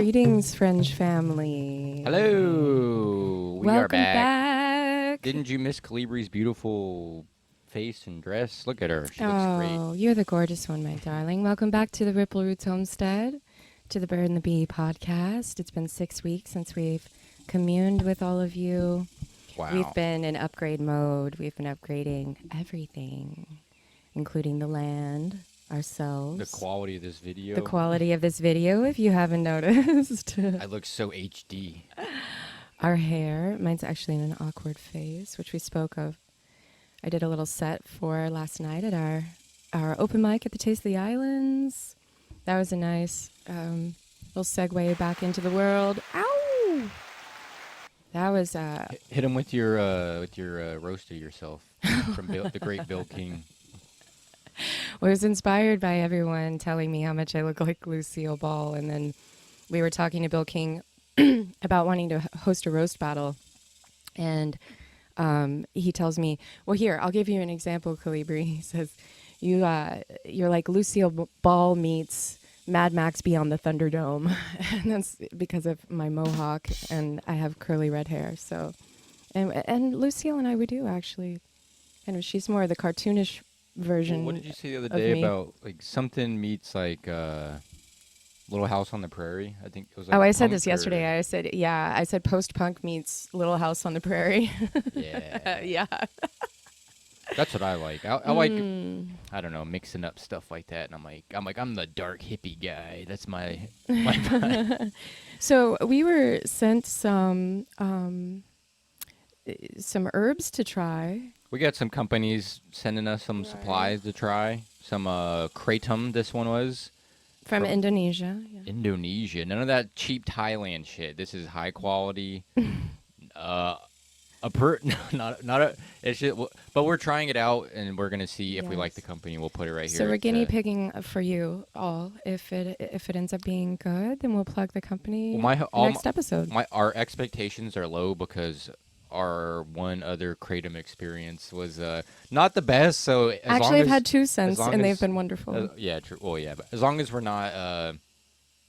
Greetings, Fringe Family. Hello, we are Welcome back. Didn't you miss Calibri's beautiful face and dress? Look at her; she looks great. Oh, you're the gorgeous one, my darling. Welcome back to the Ripple Roots Homestead, to the Bird and the Bee podcast. It's been 6 weeks since we've communed with all of you. Wow, We've been in upgrade mode. We've been upgrading everything, including the land, ourselves. the quality of this video. The quality of this video, if you haven't noticed. I look so HD. Our hair, mine's actually in an awkward phase, which we spoke of. I did a little set for last night at our open mic at the Taste of the Islands. That was a nice little segue back into the world. Ow! That was Hit him with your roast of yourself from the great Bill King. was inspired by everyone telling me how much I look like Lucille Ball, and then we were talking to Bill King about wanting to host a roast battle, and he tells me, well, here, I'll give you an example, Calibri. He says, you're like Lucille Ball meets Mad Max Beyond the Thunderdome. And that's because of my mohawk, and I have curly red hair. So, and Lucille and I, we do actually. And she's more of the cartoonish version. What did you say the other day me. about like something meets like Little House on the Prairie? I think it was. Like I said this punk yesterday. I said post-punk meets Little House on the Prairie. Yeah. Yeah. That's what I like. I like, I don't know, mixing up stuff like that. And I'm the dark hippie guy. That's my vibe. So we were sent some herbs to try. We got some companies sending us some supplies to try. Some kratom, this one was. From Indonesia. Yeah. Indonesia. None of that cheap Thailand shit. This is high quality. It's just, but we're trying it out, and we're gonna see if we like the company. We'll put it right here. So we're guinea pigging for you all. If it ends up being good, then we'll plug the company next episode. Our expectations are low because our one other kratom experience was not the best. So actually, I've had 2 cents, and they've been wonderful. Yeah, true. Well, yeah, but as long as we're not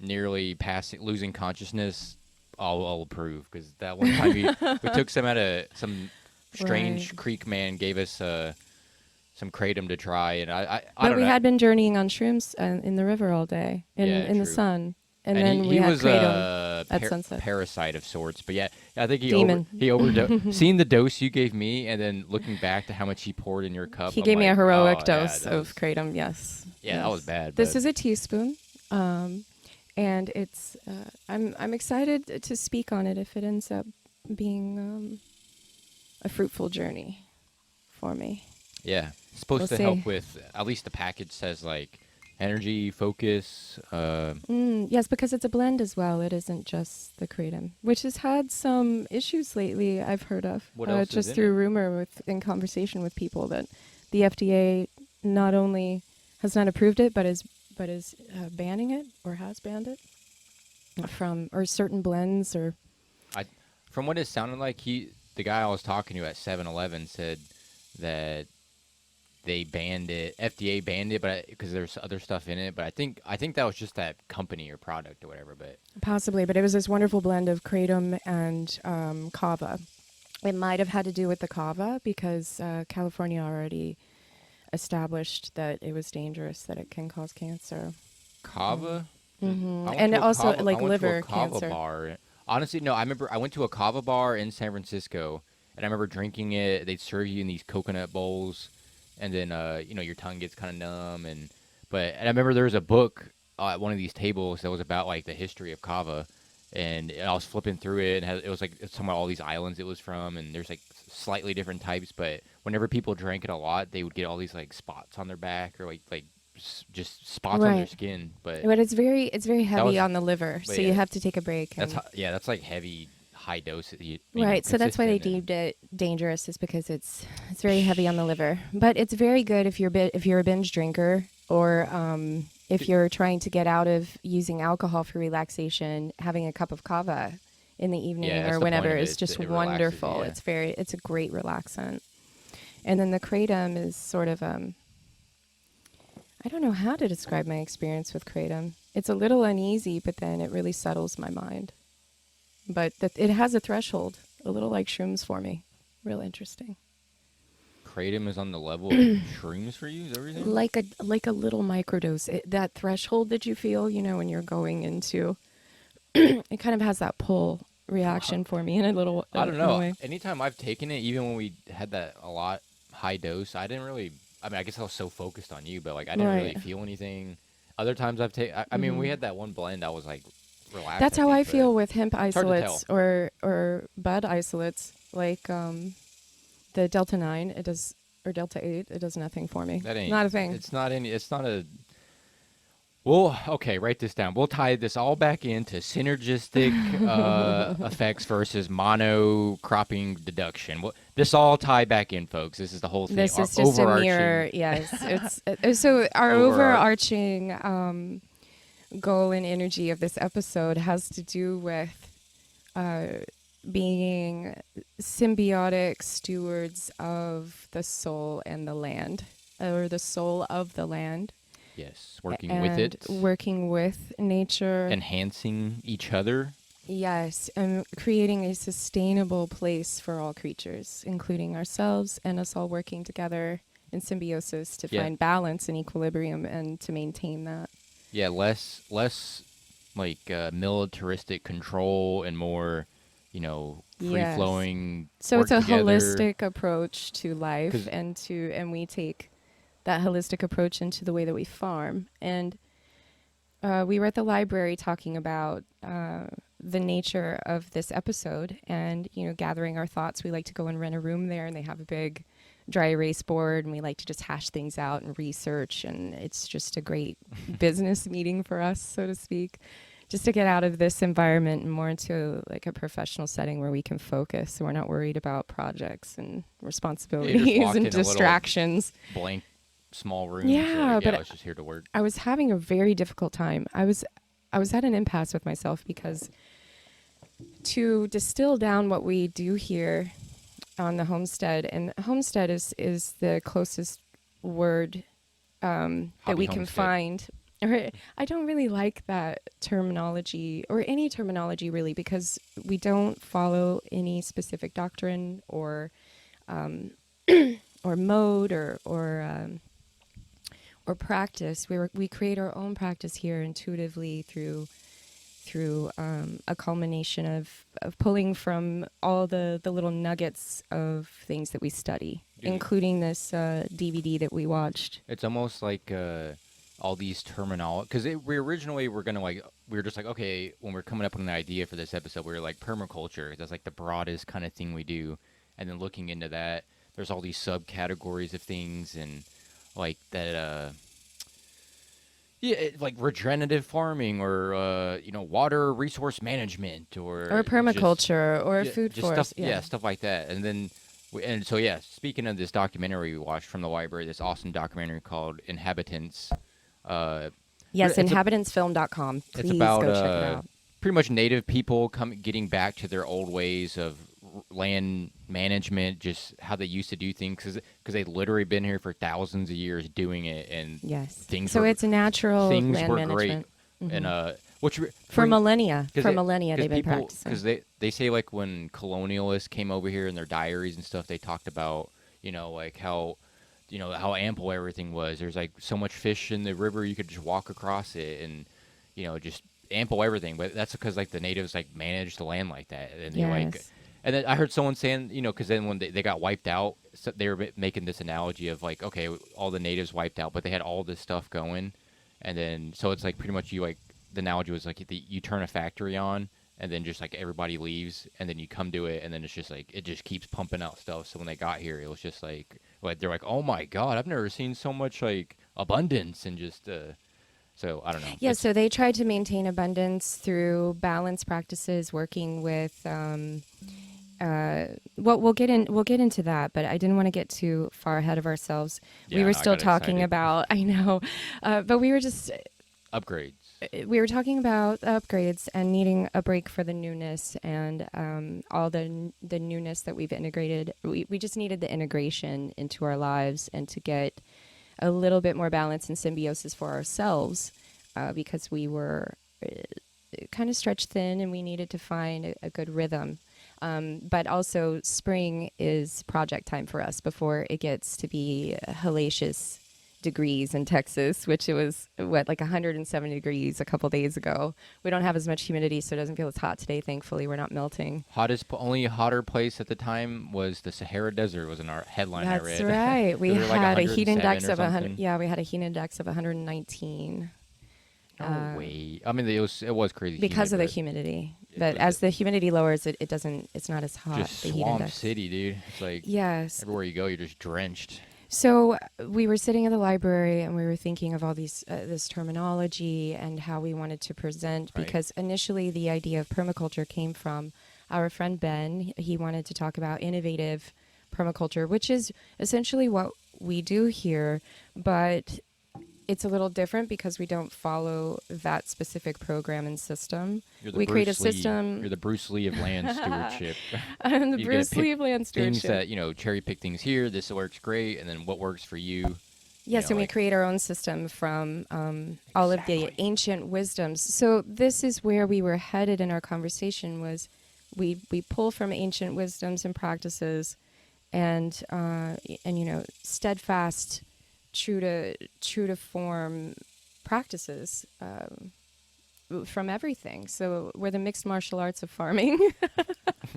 nearly losing consciousness, I'll approve, because that one time we took some at some strange creek man gave us some kratom to try, and I don't know. We had been journeying on shrooms in the river all day in the sun, and then we had kratom at sunset. Parasite of sorts, but yeah, I think he overdosed. Seeing the dose you gave me, and then looking back to how much he poured in your cup, he gave me a heroic dose of kratom. Yes. Yeah, yes. That was bad. This is a teaspoon. And it's I'm excited to speak on it if it ends up being a fruitful journey for me. Yeah, it's supposed to help with, at least the package says, like, energy, focus. Yes, because it's a blend as well. It isn't just the kratom, which has had some issues lately, I've heard of. What else just is through rumor in conversation with people, that the FDA not only has not approved it, but is banning it, or has banned it from certain blends. Or from what it sounded like, the guy I was talking to at 7-Eleven said that they banned it. FDA banned it, but because there's other stuff in it. But I think that was just that company or product or whatever. But possibly, but it was this wonderful blend of kratom and kava. It might have had to do with the kava because California already established that it was dangerous, that it can cause cancer. Kava? Mm-hmm. And also like liver cancer. Bar. Honestly, no, I remember I went to a kava bar in San Francisco, and I remember drinking it. They'd serve you in these coconut bowls, and then your tongue gets kind of numb. And I remember there was a book at one of these tables that was about like the history of kava, and I was flipping through it, and it was like it's talking about all these islands it was from, and there's like slightly different types, but whenever people drank it a lot, they would get all these like spots on their back, or like just spots on their skin. But it's very heavy on the liver, so you have to take a break. That's like heavy, high dose. Right, so that's why they deemed it dangerous, is because it's very heavy on the liver. But it's very good if you're a binge drinker, or if you're trying to get out of using alcohol for relaxation. Having a cup of kava in the evening or whenever is just wonderful. It's a great relaxant. And then the kratom is sort of I don't know how to describe my experience with kratom. It's a little uneasy, but then it really settles my mind. But it has a threshold, a little like shrooms for me. Real interesting. Kratom is on the level of shrooms for you. Is that what you're saying? Like a little microdose. That threshold that you feel, when you're going into, it kind of has that pull reaction for me in a little I don't in a know. way. Anytime I've taken it, even when we had that a lot high dose, I didn't really. I mean, I guess I was so focused on you, but like I didn't really Right. feel anything. Other times I've taken. I mean, we Hmm. had that one blend. I was like relaxed. That's I how think, I but feel with hemp it's hard to tell. isolates or bud isolates, like the Delta 9. It does, or Delta 8. It does nothing for me. That ain't. Not a thing. It's not any. It's not a. Well, okay, write this down. We'll tie this all back into synergistic effects versus monocropping deduction. This all tie back in, folks. This is the whole thing. This Our is just a overarching mirror. Yes, so our overarching goal and energy of this episode has to do with uh, being symbiotic stewards of the soul and the land, or the soul of the land. Yes, working And with it, working with nature. enhancing each other. Yes, and creating a sustainable place for all creatures, including ourselves, and us all working together in symbiosis to Yeah. find balance and equilibrium and to maintain that. Yeah, less like militaristic control and more, free Yes. flowing. So work it's a together. holistic approach to life, 'Cause- and we take that holistic approach into the way that we farm. And we were at the library talking about the nature of this episode, and gathering our thoughts. We like to go and rent a room there, and they have a big dry erase board, and we like to just hash things out and research, and it's just a great business meeting for us, so to speak, just to get out of this environment and more into like a professional setting where we can focus, so we're not worried about projects and responsibilities walked in and a little distractions. Blank, small room. Yeah, but I was just here to work. I was having a very difficult time. I was at an impasse with myself, because to distill down what we do here on the homestead, and homestead is the closest word that Hobby we can homestead. find. Or I don't really like that terminology, or any terminology really, because we don't follow any specific doctrine or or mode or practice. We create our own practice here intuitively through a culmination of pulling from all the little nuggets of things that we study, Dude. including this DVD that we watched. It's almost like all these terminology, because we originally were gonna we were just like, okay, when we're coming up with an idea for this episode, we were like permaculture. That's like the broadest kind of thing we do, and then looking into that, there's all these subcategories of things, and like that. Like regenerative farming, or water resource management, or Permaculture, or food just forest. stuff, stuff like that. And then, speaking of this documentary we watched from the library, this awesome documentary called Inhabitants. Yes, it's inhabitantsfilm.com. Please it's about go check it out. pretty much native people getting back to their old ways of land management, just how they used to do things, because they've literally been here for thousands of years doing it, and Yes. so it's a natural things land were management. great, Mhm. and which For millennia. Cause For millennia, they've been people, practicing. Because they say, like, when colonialists came over here in their diaries and stuff, they talked about, like how ample everything was. There's like so much fish in the river, you could just walk across it, and just ample everything. But that's because like the natives like managed the land like that, and they Yes. and then I heard someone saying, because then when they got wiped out, so they were making this analogy of like, okay, all the natives wiped out, but they had all this stuff going, and then so it's like pretty much the analogy was like you turn a factory on, and then just like everybody leaves, and then you come to it, and then it's just like it just keeps pumping out stuff. So when they got here, it was just like they're like, oh my god, I've never seen so much like abundance, and just so I don't know. Yeah, so they tried to maintain abundance through balance practices, working with we'll get into that, but I didn't want to get too far ahead of ourselves. Yeah, we were no, I still got talking excited. about, I know, but we were just Upgrades. we were talking about upgrades and needing a break for the newness and all the newness that we've integrated. We just needed the integration into our lives, and to get a little bit more balance and symbiosis for ourselves, because we were kind of stretched thin and we needed to find a good rhythm. But also, spring is project time for us before it gets to be hellacious degrees in Texas, which it was, like 170 degrees a couple days ago. We don't have as much humidity, so it doesn't feel as hot today. Thankfully, we're not melting. Only hotter place at the time was the Sahara Desert. Was in our headline I That's read. right. We They were like had a heat 107 index or of 100. something. Yeah, we had a heat index of 119. No way. I mean, it was crazy Because humid, of the but humidity. it But was as the humidity lowers, it doesn't. It's not as hot. just The heat swamp index. city, dude. It's like Yes. everywhere you go, you're just drenched. So we were sitting in the library and we were thinking of all this terminology and how we wanted to present, Right. because initially the idea of permaculture came from our friend Ben. He wanted to talk about innovative permaculture, which is essentially what we do here, but it's a little different because we don't follow that specific program and system. You're the We create a Bruce Lee. system. You're the Bruce Lee of land stewardship. I'm the You gotta Bruce pick Lee of land Things stewardship. that cherry pick things here. This works great, and then what works for you. Yes, and we like- create our own system from all of the Exactly. ancient wisdoms. So this is where we were headed in our conversation. Was we pull from ancient wisdoms and practices, and steadfast, true to form practices from everything. So we're the mixed martial arts of farming.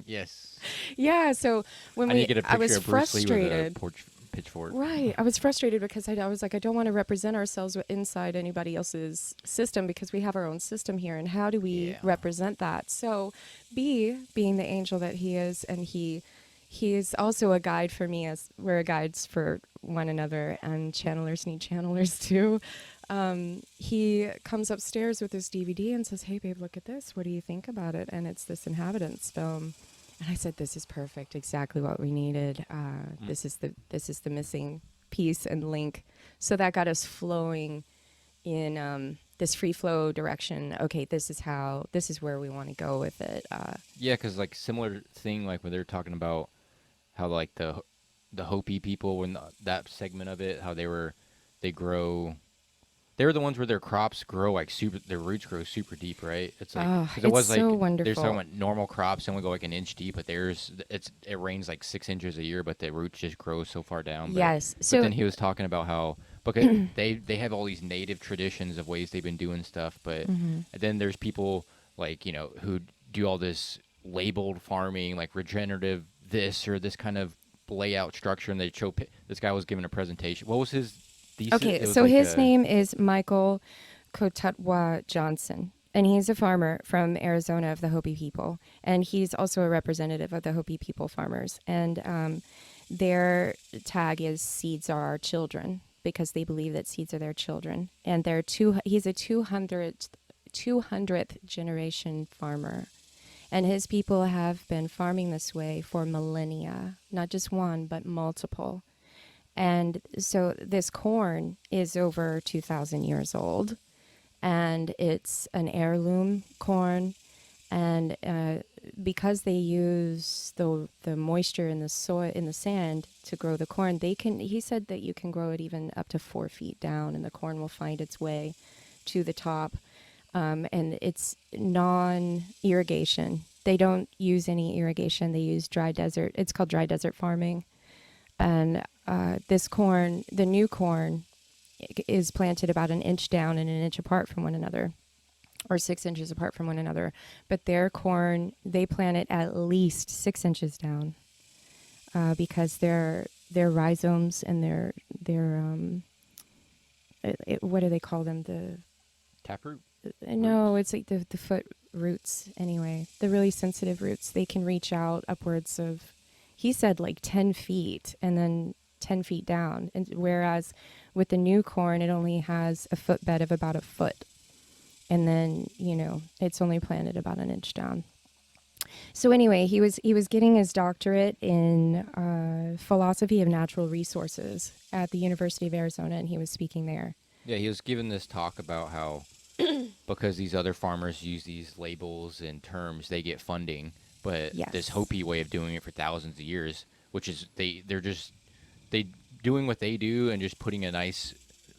Yes. Yeah. So when I need to get a picture I was of Bruce Lee with frustrated. a pitchfork. Right. I was frustrated because I was like, I don't want to represent ourselves inside anybody else's system, because we have our own system here. And how do we Yeah. represent that? So B, being the angel that he is, and he is also a guide for me, as we're guides for one another, and channelers need channelers too. He comes upstairs with his DVD and says, "Hey babe, look at this. What do you think about it?" And it's this Inhabitants film. And I said, "This is perfect, exactly what we needed. This is the missing piece and link." So that got us flowing in this free flow direction. Okay, this is where we want to go with it. Yeah, because similar thing, like when they're talking about how the Hopi people, when that segment of it, how they grow. They're the ones where their crops grow their roots grow super deep, right? It's like, Oh, 'cause it was it's so they're wonderful. talking about normal crops only go an inch deep, but it rains 6 inches a year, but the roots just grow so far down. But, Yes. But So then he was talking about how, because they have all these native traditions of ways they've been doing stuff, but Mhm. then there's people who do all this labeled farming, like regenerative this or this kind of layout structure, and they show this guy was giving a presentation. What was his thesis? Okay, It was so his name is Michael Kotutwa Johnson, and he's a farmer from Arizona of the Hopi people, and he's also a representative of the Hopi people farmers. And their tag is "Seeds are our children," because they believe that seeds are their children. And he's a 200th generation farmer. And his people have been farming this way for millennia, not just one, but multiple. And so this corn is over 2,000 years old, and it's an heirloom corn. And because they use the moisture in the soil, in the sand, to grow the corn, he said that you can grow it even up to 4 feet down, and the corn will find its way to the top. And it's non-irrigation. They don't use any irrigation. They use dry desert. It's called dry desert farming. And this corn, the new corn, is planted about an inch down and an inch apart from one another, or 6 inches apart from one another. But their corn, they plant it at least 6 inches down, because their rhizomes and their what do they call them? The Taproot. No, it's like the foot roots anyway. The really sensitive roots. They can reach out upwards of, he said, 10 feet and then 10 feet down. And whereas with the new corn, it only has a footbed of about a foot. And then, it's only planted about an inch down. So anyway, he was getting his doctorate in philosophy of natural resources at the University of Arizona, and he was speaking there. Yeah, he was giving this talk about how because these other farmers use these labels and terms, they get funding. But Yes. this Hopi way of doing it for thousands of years, which is they're just they doing what they do and just putting a nice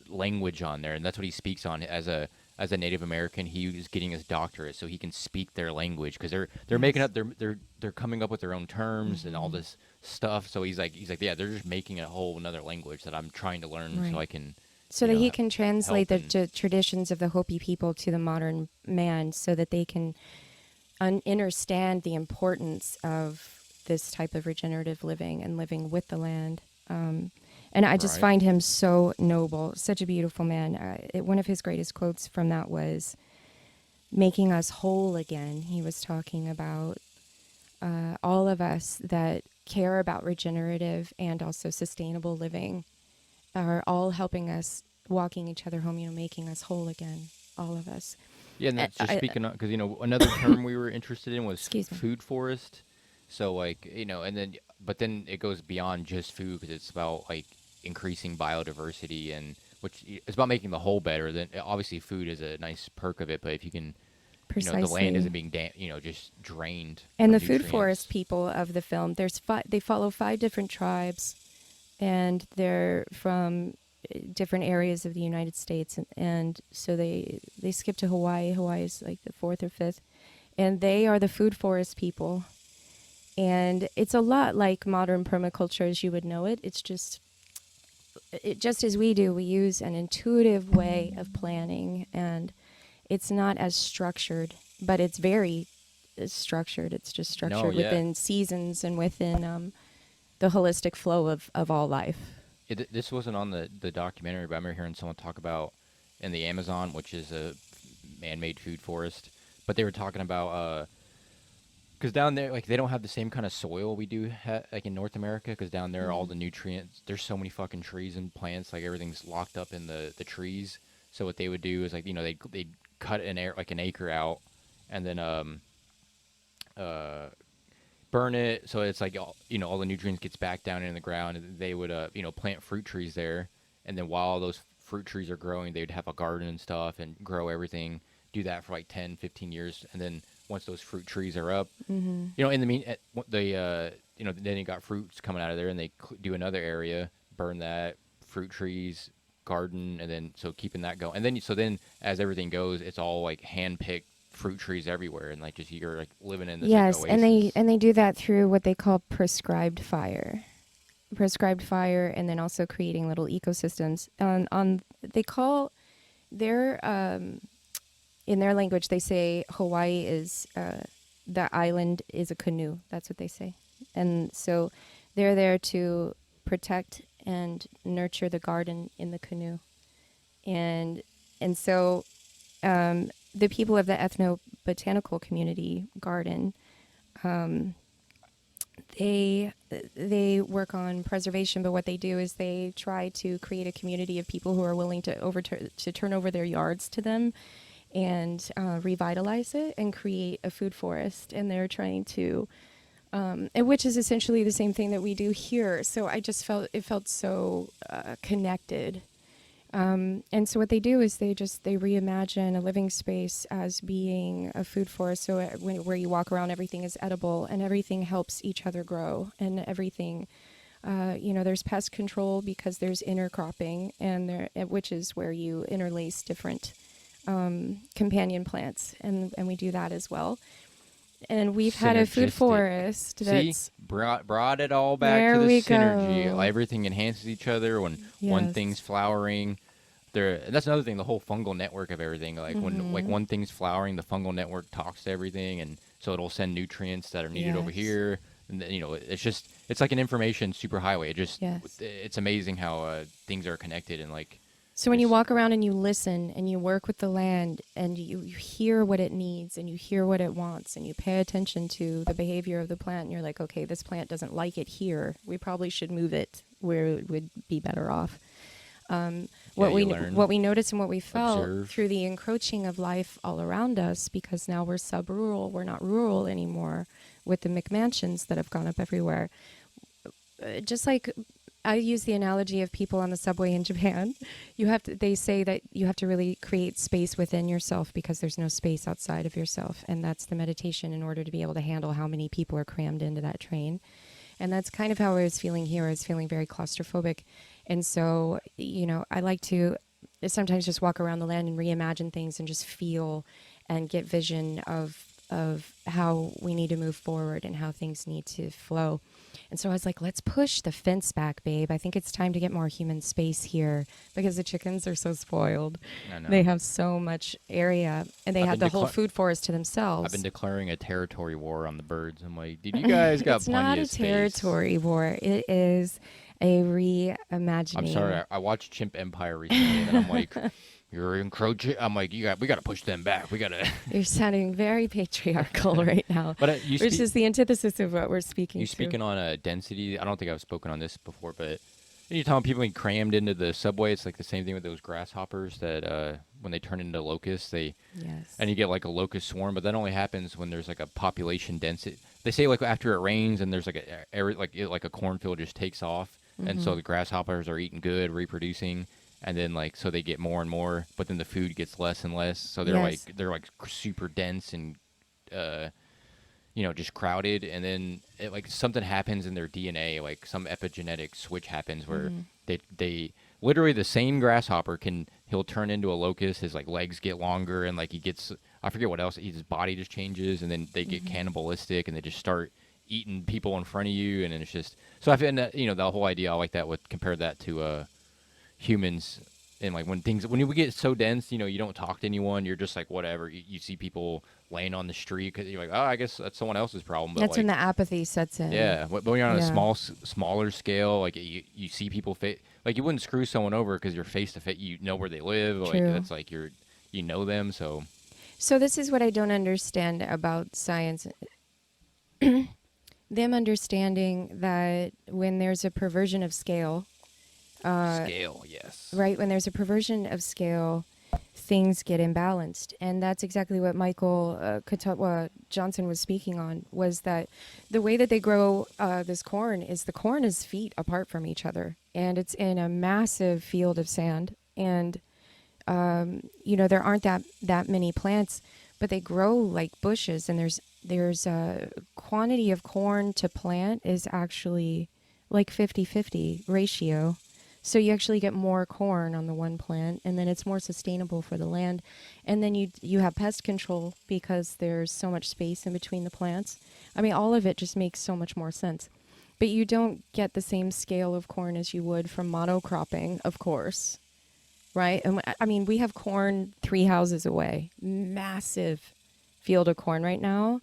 language on there, and that's what he speaks on as a Native American. He was getting his doctorate so he can speak their language because they're making Yes. up they're coming up with their own terms and all Hmm. this stuff. So he's like yeah, they're just making a whole another language that I'm trying to learn so Right. I can So that he can translate help the and traditions of the Hopi people to the modern man so that they can understand the importance of this type of regenerative living and living with the land. And I just right. find him so noble, such a beautiful man. One of his greatest quotes from that was making us whole again. He was talking about all of us that care about regenerative and also sustainable living are all helping us, walking each other home, making us whole again, all of us. Yeah, and that's just I, speaking on because another term we were interested in was excuse me. food forest. So like and then but then it goes beyond just food because it's about like increasing biodiversity and it's about making the whole better. Then obviously food is a nice perk of it, but if you can, the land Precisely. isn't being just drained And from the food forest nutrients. people of the film, they follow 5 different tribes, and they're from different areas of the United States, and so they skip to Hawaii. Hawaii is like the fourth or fifth, and they are the food forest people. And it's a lot like modern permaculture as you would know it. It's just as we do. We use an intuitive way of planning, and it's not as structured, but it's very structured. It's just No, structured yeah. within seasons and within the holistic flow of all life. This wasn't on the documentary, but I remember hearing someone talk about in the Amazon, which is a man-made food forest, but they were talking about because down there, like they don't have the same kind of soil we do, like in North America. Because down there, all Mm. the nutrients, there's so many fucking trees and plants, like everything's locked up in the trees. So what they would do is like they cut an acre out, and then uh burn it so it's like all the nutrients gets back down in the ground, and they would plant fruit trees there, and then while those fruit trees are growing, they'd have a garden and stuff and grow everything, do that for like 10, 15 years, and then once those fruit trees are up, Mm-hmm. in the mean they then you got fruits coming out of there, and they do another area, burn that, fruit trees, garden, and then so keeping that going, and then as everything goes, it's all like hand picked fruit trees everywhere, and like just you're like living in this like Yes, and they oasis. and they do that through what they call prescribed fire, and then also creating little ecosystems. On they call their in their language they say Hawaii is the island is a canoe. That's what they say, and so they're there to protect and nurture the garden in the canoe, and so the people of the ethnobotanical community garden, they work on preservation, but what they do is they try to create a community of people who are willing to turn over their yards to them and revitalize it and create a food forest. And they're trying to, and which is essentially the same thing that we do here. So I just felt so connected. And so what they do is they reimagine a living space as being a food forest. So where you walk around, everything is edible and everything helps each other grow, and everything, there's pest control because there's intercropping, and which is where you interlace different companion plants, and we do that as well. And we've had a food Synergistic. forest See, that's brought it all back to there the we synergy. go. Everything enhances each other when one thing's Yes. flowering. And that's another thing. The whole fungal network of everything. Like when like Mm-hmm. one thing's flowering, the fungal network talks to everything, and so it'll send nutrients that are needed over Yes. here. And it's like an information superhighway. Yes. It's amazing how things are connected and like So when you just walk around and you listen and you work with the land and you hear what it needs and you hear what it wants and you pay attention to the behavior of the plant, and you're like, okay, this plant doesn't like it here. We probably should move it where it would be better off. yeah, What you we learn, noticed and what we felt observe. through the encroaching of life all around us, because now we're sub-rural, we're not rural anymore with the McMansions that have gone up everywhere. Just like I use the analogy of people on the subway in Japan. They say that you have to really create space within yourself because there's no space outside of yourself. And that's the meditation in order to be able to handle how many people are crammed into that train. And that's kind of how I was feeling here. I was feeling very claustrophobic. And so, I like to sometimes just walk around the land and reimagine things and just feel and get vision of how we need to move forward and how things need to flow. And so I was like, let's push the fence back, babe. I think it's time to get more human space here because the chickens are so spoiled. I know. They have so much area and they I've have been the whole food forest to themselves. I've been declaring a territory war on the birds. I'm like, dude, you guys got It's plenty not of a space. territory war. It is a reimagining. I'm sorry. I watched Chimp Empire recently, and I'm like, you're encroaching. I'm like, we got to push them back. We got to. You're sounding very patriarchal right now, But which is the antithesis of what we're speaking you to. speaking on density. I don't think I've spoken on this before, but you're telling people being crammed into the subway. It's like the same thing with those grasshoppers that when they turn into locusts, Yes. and you get like a locust swarm, but that only happens when there's like a population density. They say like after it rains and there's like like a cornfield just takes off, and so the grasshoppers are eating good, reproducing, and then like so they get more and more, but then the food gets less and less. So they're like super dense and just crowded, and then like something happens in their DNA, like some epigenetic switch happens where they literally the same grasshopper he'll turn into a locust, his like legs get longer, and like he gets, I forget what else, his body just changes, and then they get cannibalistic and they just start eating people in front of you, and then it's just so I find that the whole idea I like that with compare that to humans. And like when you get so dense, you don't talk to anyone. You're just like whatever. You see people laying on the street because you're like, oh, I guess that's someone else's problem. But That's like, when the apathy sets in. yeah, but when you're on a smaller scale, like you see people like you wouldn't screw someone over because you're face to face. You know where they live. Like True. that's like you know them. So this is what I don't understand about science. Them understanding that when there's a perversion of scale. Scale, yes. Right, when there's a perversion of scale, things get imbalanced, and that's exactly what Michael Katwa Johnson was speaking on. Was that the way that they grow this corn is the corn is feet apart from each other, and it's in a massive field of sand, and there aren't that many plants, but they grow like bushes, and there's a quantity of corn to plant is actually like 50-50 ratio. So you actually get more corn on the one plant, and then it's more sustainable for the land. And then you have pest control because there's so much space in between the plants. I mean, all of it just makes so much more sense. But you don't get the same scale of corn as you would from monocropping, of course, right? And I mean, we have corn 3 houses away, massive field of corn right now.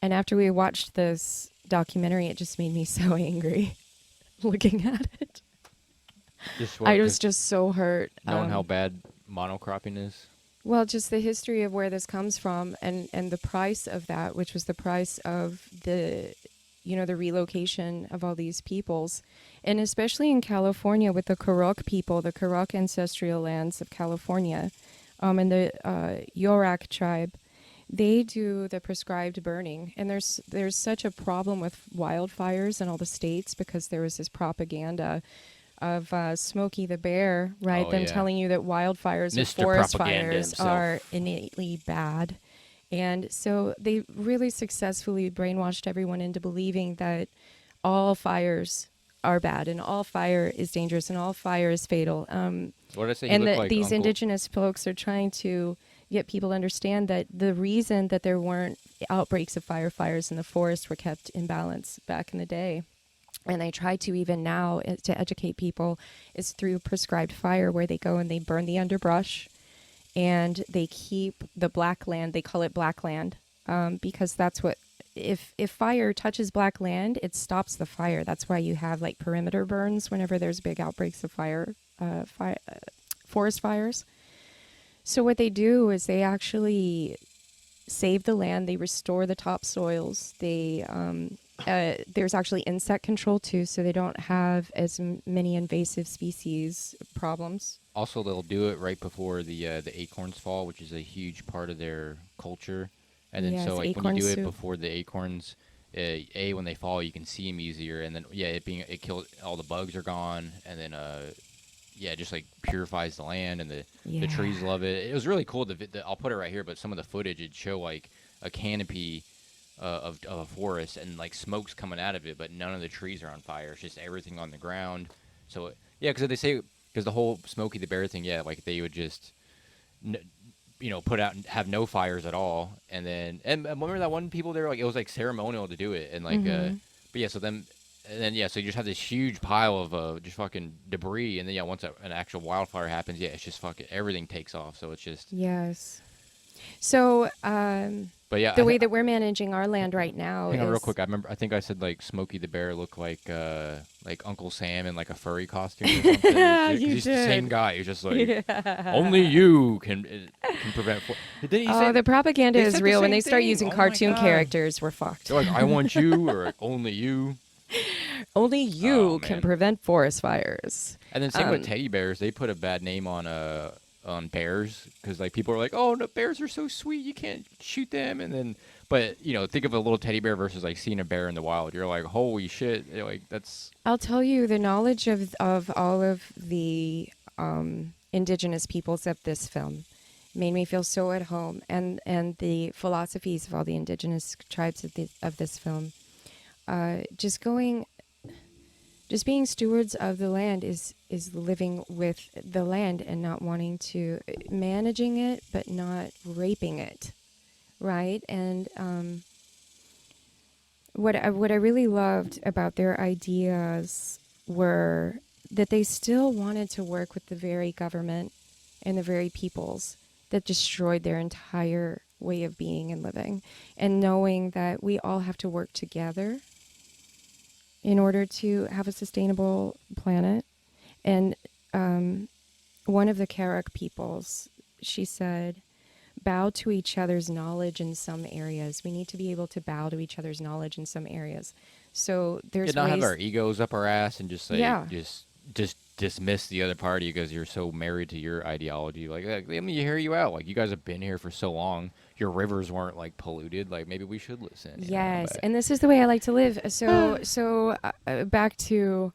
And after we watched this documentary, it just made me so angry looking at it. I was just so hurt. Knowing how bad monocropping is? Well, just the history of where this comes from and the price of that, which was the price of the relocation of all these peoples. And especially in California with the Kurok people, the Kurok ancestral lands of California, and the Yorak tribe, they do the prescribed burning. And there's such a problem with wildfires in all the states because there was this propaganda of Smokey the Bear, right? Them telling you that wildfires or forest fires are innately bad. And so they really successfully brainwashed everyone into believing that all fires are bad and all fire is dangerous and all fire is fatal. What did I say? And that these indigenous folks are trying to get people to understand that the reason that there weren't outbreaks of fires in the forest were kept in balance back in the day. And they try to even now to educate people is through prescribed fire, where they go and they burn the underbrush and they keep the black land. They call it black land because that's what, if fire touches black land, it stops the fire. That's why you have like perimeter burns whenever there's big outbreaks of forest fires. So what they do is they actually save the land. They restore the topsoils. They there's actually insect control too, so they don't have as many invasive species problems. Also, they'll do it right before the acorns fall, which is a huge part of their culture. And then so like when you do it before the acorns, when they fall, you can see them easier, and then it kills all the bugs are gone, and then it just like purifies the land, and the trees love it. It was really cool. I'll put it right here, but some of the footage it'd show like a canopy of a forest, and like smoke's coming out of it, but none of the trees are on fire. It's just everything on the ground. So yeah, because they say because the whole Smokey the Bear thing, yeah, like they would just n- put out and have no fires at all, and then and remember that one people there like it was like ceremonial to do it, and like Mm-hmm. but yeah, so then and then yeah, so you just have this huge pile of just fucking debris, and then yeah, once an actual wildfire happens, yeah, it's just fucking everything takes off. So it's just Yes. So, but yeah, the way that we're managing our land right now hang on real is quick. I think I said like Smokey the Bear looked like Uncle Sam in like a furry costume or something. Because you he's the same did. guy. He's just like Yeah. only you can prevent. Did he Oh, say? the propaganda They is said the real. When same they start thing. using Oh my cartoon god. characters, we're fucked. They're like, I want you, or like, only you. Only Oh you can man. prevent forest fires. And then same with teddy bears. They put a bad name on bears because like people are like, oh no, bears are so sweet, you can't shoot them. And then but think of a little teddy bear versus like seeing a bear in the wild. You're like, holy shit! You're like that's I'll tell you, the knowledge of all of the indigenous peoples of this film made me feel so at home, and the philosophies of all the indigenous tribes of this film. Just going, just being stewards of the land is living with the land and not wanting to managing it, but not raping it, right? And what I really loved about their ideas were that they still wanted to work with the very government and the very peoples that destroyed their entire way of being and living, and knowing that we all have to work together in order to have a sustainable planet. And one of the Karuk peoples, she said, bow to each other's knowledge in some areas. We need to be able to bow to each other's knowledge in some areas. So there's not have ways. our egos up our ass and just like Yeah. just dismiss the other party because you're so married to your ideology. Like let me hear you out. Like you guys have been here for so long. Your rivers weren't like polluted. Like maybe we should listen. Yes, But and this is the way I like to live. So back to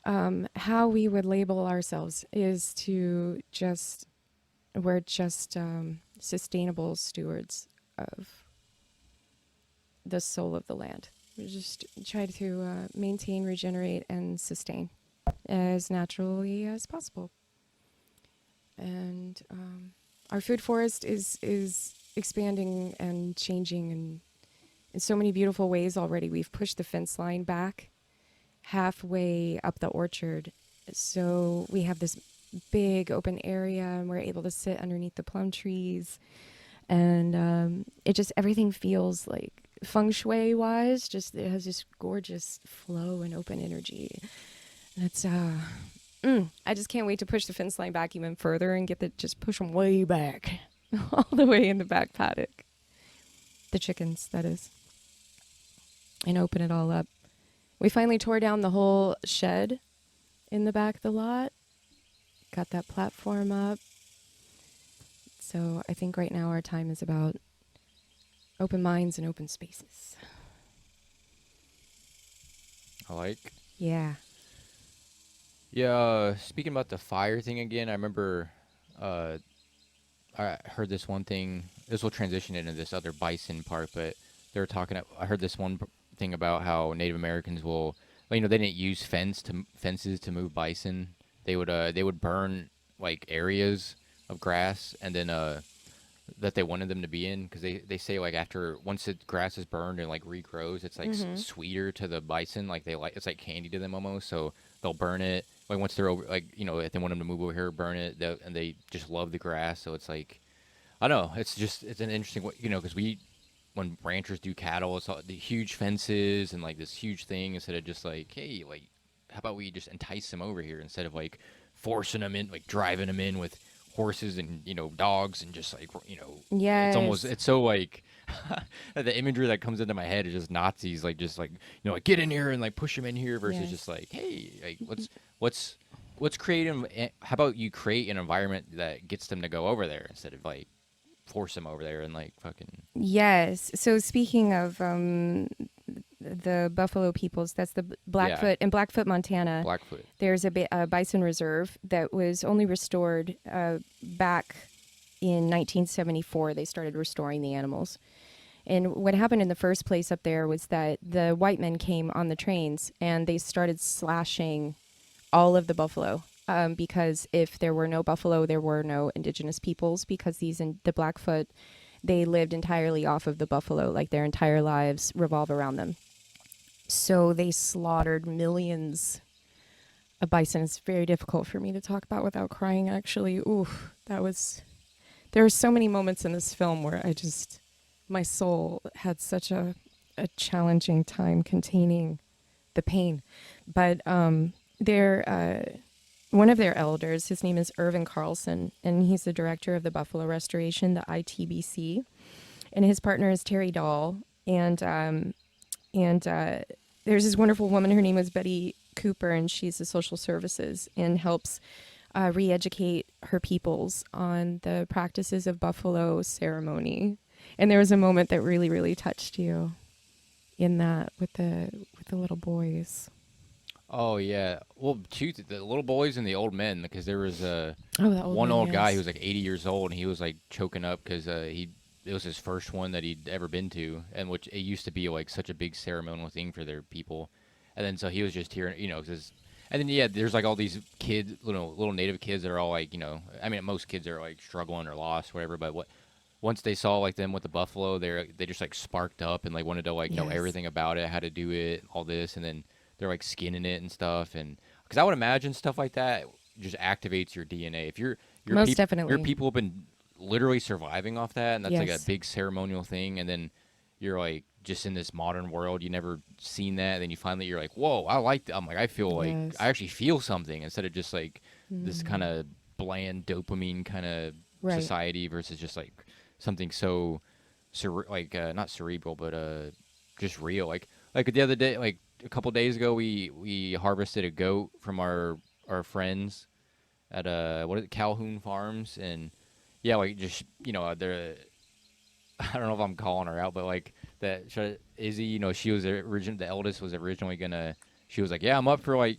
how we would label ourselves is to just we're just sustainable stewards of the soul of the land. We just try to maintain, regenerate, and sustain as naturally as possible. And our food forest is expanding and changing in so many beautiful ways already. We've pushed the fence line back halfway up the orchard, so we have this big open area, and we're able to sit underneath the plum trees, and it just everything feels like feng shui wise. Just it has this gorgeous flow and open energy. That's I just can't wait to push the fence line back even further and just push them way back, all the way in the back paddock. The chickens, that is, and open it all up. We finally tore down the whole shed in the back of the lot. Got that platform up. So I think right now our time is about open minds and open spaces. I like. Yeah. Yeah, speaking about the fire thing again, I remember I heard this one thing. This will transition into this other bison part, but they were talking. I heard this one thing about how Native Americans will, well, they didn't use fences to move bison. They would burn like areas of grass, and then that they wanted them to be in, because they say like after once the grass is burned and like regrows, it's like sweeter to the bison. Like it's like candy to them almost. So they'll burn it. Like once they're over, like if they want them to move over here, burn it. And they just love the grass. So it's like I don't know. It's an interesting way, because when ranchers do cattle, it's all the huge fences and like this huge thing instead of just like, hey, like how about we just entice them over here instead of like forcing them in, like driving them in with horses and dogs and just like Yes. it's so like the imagery that comes into my head is just Nazis like just like get in here and like push them in here versus Yes. just like, hey, like let's create how about you create an environment that gets them to go over there instead of like force them over there and like fucking Yes. So speaking of the Buffalo peoples, that's the Blackfoot in Blackfoot, Montana. Blackfoot. There's a bison reserve that was only restored back in 1974. They started restoring the animals, And what happened in the first place up there was that the white men came on the trains and they started slashing all of the buffalo. Because if there were no buffalo, there were no indigenous peoples, because the Blackfoot, they lived entirely off of the buffalo, like their entire lives revolve around them. So they slaughtered millions of bison. It's very difficult for me to talk about without crying, actually. Ooh, there are so many moments in this film where my soul had such a challenging time containing the pain. But one of their elders, his name is Irvin Carlson, and he's the director of the Buffalo Restoration, the ITBC, and his partner is Terry Dahl, and there's this wonderful woman. Her name is Betty Cooper, and she's a social services and helps re-educate her peoples on the practices of buffalo ceremony. And there was a moment that really, really touched you in that with the little boys. Oh yeah. Well, shoot, the little boys and the old men, because there was The old one man, old guy yes. who was like 80 years old, and he was like choking up because it was his first one that he'd ever been to, and which it used to be like such a big ceremonial thing for their people, and then so he was just hearing, and then yeah, there's like all these kids, little native kids that are all like, I mean, most kids are like struggling or lost, whatever, but once they saw like them with the buffalo, they just like sparked up and like wanted to like know Yes. everything about it, how to do it, all this, and then they're like skinning it and stuff, and because I would imagine stuff like that just activates your DNA. If Most your definitely. people have been literally surviving off that, and that's like a Yes. big ceremonial thing, and then you're like just in this modern world, you never seen that, and then you're like, whoa, I like that. I'm like, I feel like Yes. I actually feel something instead of just like this Mm. kind of bland dopamine kind of Right. society versus just like something so not cerebral, but just real. Like the other day, like a couple days ago, we harvested a goat from our friends at what is it, Calhoun Farms, and yeah, like just they're I don't know if I'm calling her out, but like Izzy, she was the eldest was originally gonna. She was like, yeah, I'm up for like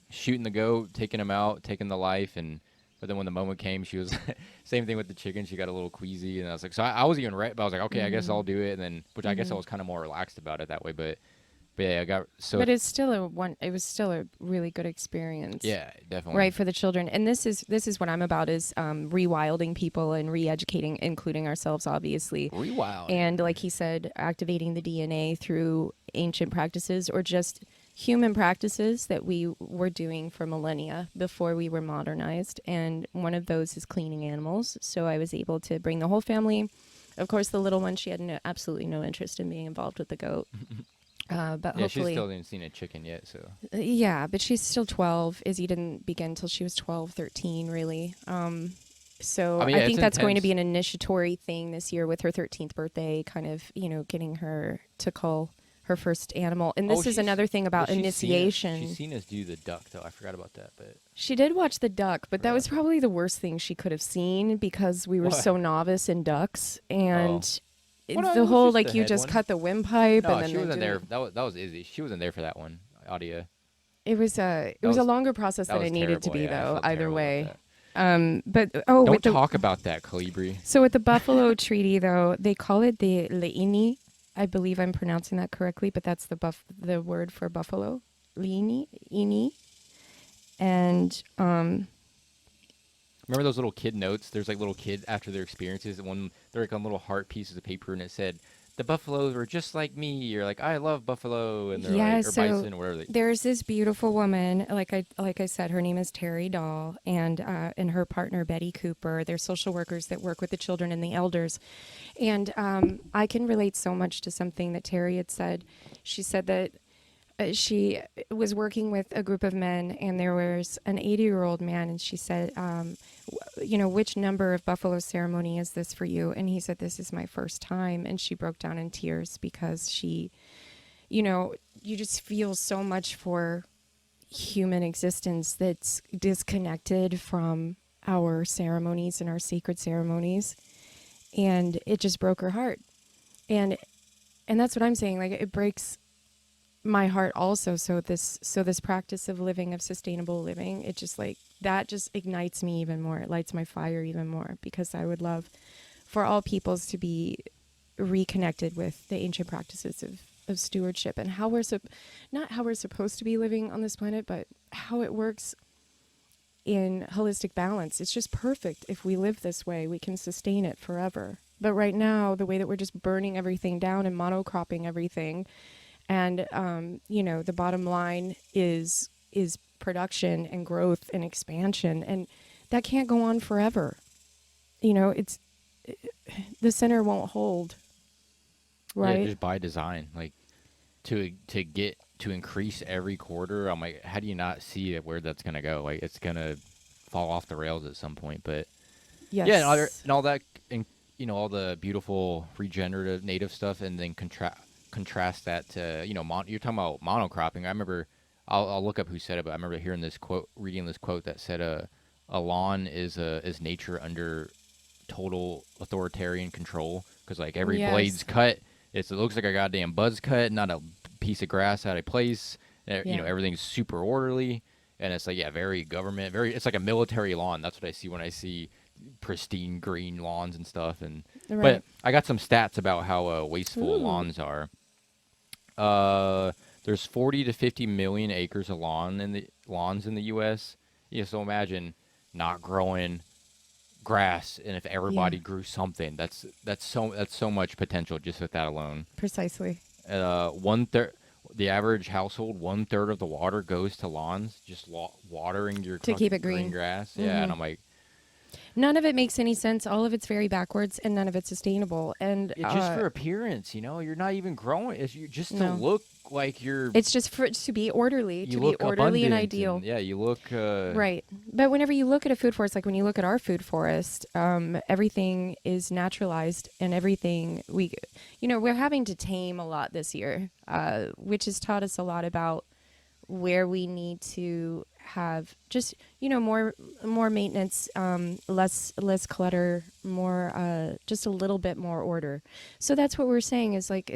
shooting the goat, taking him out, taking the life, and but then when the moment came, she was same thing with the chicken. She got a little queasy, and I was like, so I was even right, but I was like, okay, I guess Mm-hmm. I'll do it, and then which I guess I Mm-hmm. was kind of more relaxed about it that way, but yeah, I got so But it was still a really good experience. yeah, definitely Right, for the children. And this is what I'm about, is rewilding people and re-educating, including ourselves, obviously. rewilding. And like he said, activating the DNA through ancient practices or just human practices that we were doing for millennia before we were modernized. And one of those is cleaning animals. So I was able to bring the whole family. Of course, the little one, she had absolutely no interest in being involved with the goat. But Yeah, she's hopefully, still didn't seen a chicken yet, so yeah, but she's still 12. Izzy didn't begin until she was 12, 13, really. I So mean, I yeah, it's think that's going to intense. be an initiatory thing this year with her 13th birthday, kind of, getting her to cull her first animal. And Oh, this is another thing about she's initiation. seen us do the duck though. I forgot about that, but She did watch the duck, but forgot that about was that. probably the worst thing she could have seen because we were What? so novice in ducks. Oh, And well, no, the it was whole, just the like, you head just one. cut the windpipe and No, then she they wasn't there. didn't. That was Izzy. She wasn't there for that one. Audia. It That was a was longer process that than was it needed to terrible. be, Yeah, I though. felt Either terrible about way, that. with Don't the talk about that, Calibri. so with the Buffalo Treaty, though, they call it the Leini. I believe I'm pronouncing that correctly, but that's the word for buffalo, Leini, ini, and Remember those little kid notes? There's like little kids after their experiences. One they're like on little heart pieces of paper, and it said, "The buffaloes were just like me," or like, "I love buffalo," and they're yeah. like, or So bison, or whatever. there's this beautiful woman, like I said, her name is Terry Dahl, and her partner Betty Cooper. They're social workers that work with the children and the elders, and I can relate so much to something that Terry had said. She said that she was working with a group of men, and there was an 80-year-old man, and she said, which number of buffalo ceremony is this for you? And he said, this is my first time. And she broke down in tears because you just feel so much for human existence that's disconnected from our ceremonies and our sacred ceremonies. And it just broke her heart. And that's what I'm saying. Like, it breaks my heart also. So this practice of living, of sustainable living, it just like that just ignites me even more. It lights my fire even more, because I would love for all peoples to be reconnected with the ancient practices of stewardship and how we're not how we're supposed to be living on this planet, but how it works in holistic balance. It's just perfect. If we live this way, we can sustain it forever. But right now, the way that we're just burning everything down and monocropping everything, and the bottom line is production and growth and expansion, and that can't go on forever. It's the center won't hold, right? Yeah, just by design, like to increase every quarter. I'm like, how do you not see where that's gonna go? Like, it's gonna fall off the rails at some point. But Yes. yeah, and all that, and all the beautiful regenerative native stuff, and then contrast that to you're talking about monocropping. I remember, I'll look up who said it, but I remember reading this quote that said, a lawn is nature under total authoritarian control, because like every Yes. blade's cut, it looks like a goddamn buzz cut, not a piece of grass out of place. Yeah. Everything's super orderly, and it's like, yeah, very government, it's like a military lawn. That's what I see when I see pristine green lawns and stuff. And Right. But I got some stats about how wasteful Ooh. lawns are. There's 40 to 50 million acres of lawns in the U.S. Yeah, so imagine not growing grass, and if everybody grew something, that's so much potential just with that alone. Precisely. 1/3, the average household, 1/3 of the water goes to lawns, just watering your To keep it green green. grass. Yeah, and I'm like, None of it makes any sense. All of it's very backwards, and none of it's sustainable. And it's just for appearance, you're not even growing. It's just to No. look like you're. it's just for to be orderly, You to look be orderly and abundant, ideal. yeah, you look. Right. But whenever you look at a food forest, like when you look at our food forest, everything is naturalized, and everything we're having to tame a lot this year, which has taught us a lot about where we need to have just more maintenance, less clutter, more just a little bit more order. So that's what we're saying is like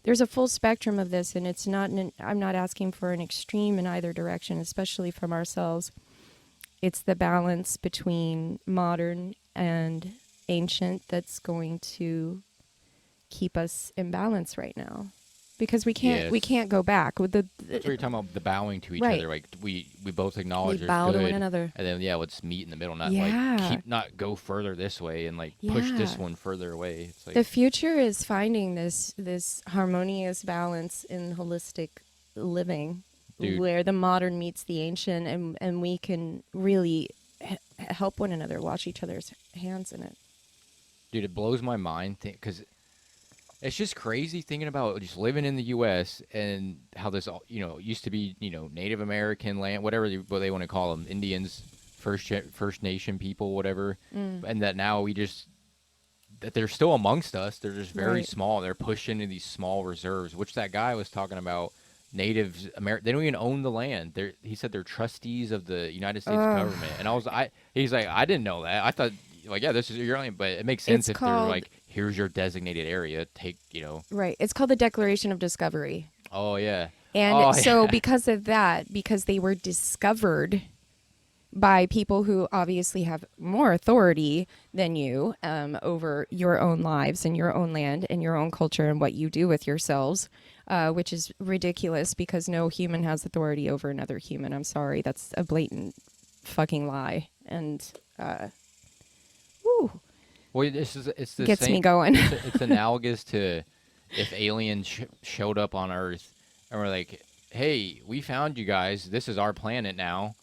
there's a full spectrum of this, and it's not I'm not asking for an extreme in either direction, especially from ourselves. It's the balance between modern and ancient that's going to keep us in balance right now, because we can't go back with That's what you're talking about, the bowing to each Right. other. Like we both acknowledge we there's bow to good, one another. and then let's meet in the middle. Not Yeah. not go further this way and push this Yeah. one further away. It's like The future is finding this harmonious balance in holistic living, Dude. where the modern meets the ancient, and we can really help one another, wash each other's hands in it. Dude, it blows my mind because it's just crazy thinking about just living in the U.S. and how this used to be Native American land, whatever what they want to call them, Indians, First Nation people, whatever, and that now that they're still amongst us. They're just very Right. small. They're pushed into these small reserves, which that guy was talking about. Natives, they don't even own the land. He said they're trustees of the United States government, and he's like, I didn't know that. I thought, yeah, this is your land, but it makes sense It's if called- they're like, here's your designated area. Take, Right. It's called the Declaration of Discovery. Oh yeah. And so because of that, because they were discovered by people who obviously have more authority than you over your own lives and your own land and your own culture and what you do with yourselves, which is ridiculous because no human has authority over another human. I'm sorry. That's a blatant fucking lie. And, woo, Well, it's the gets same, me going. it's analogous to if aliens showed up on Earth and were like, hey, we found you guys. This is our planet now.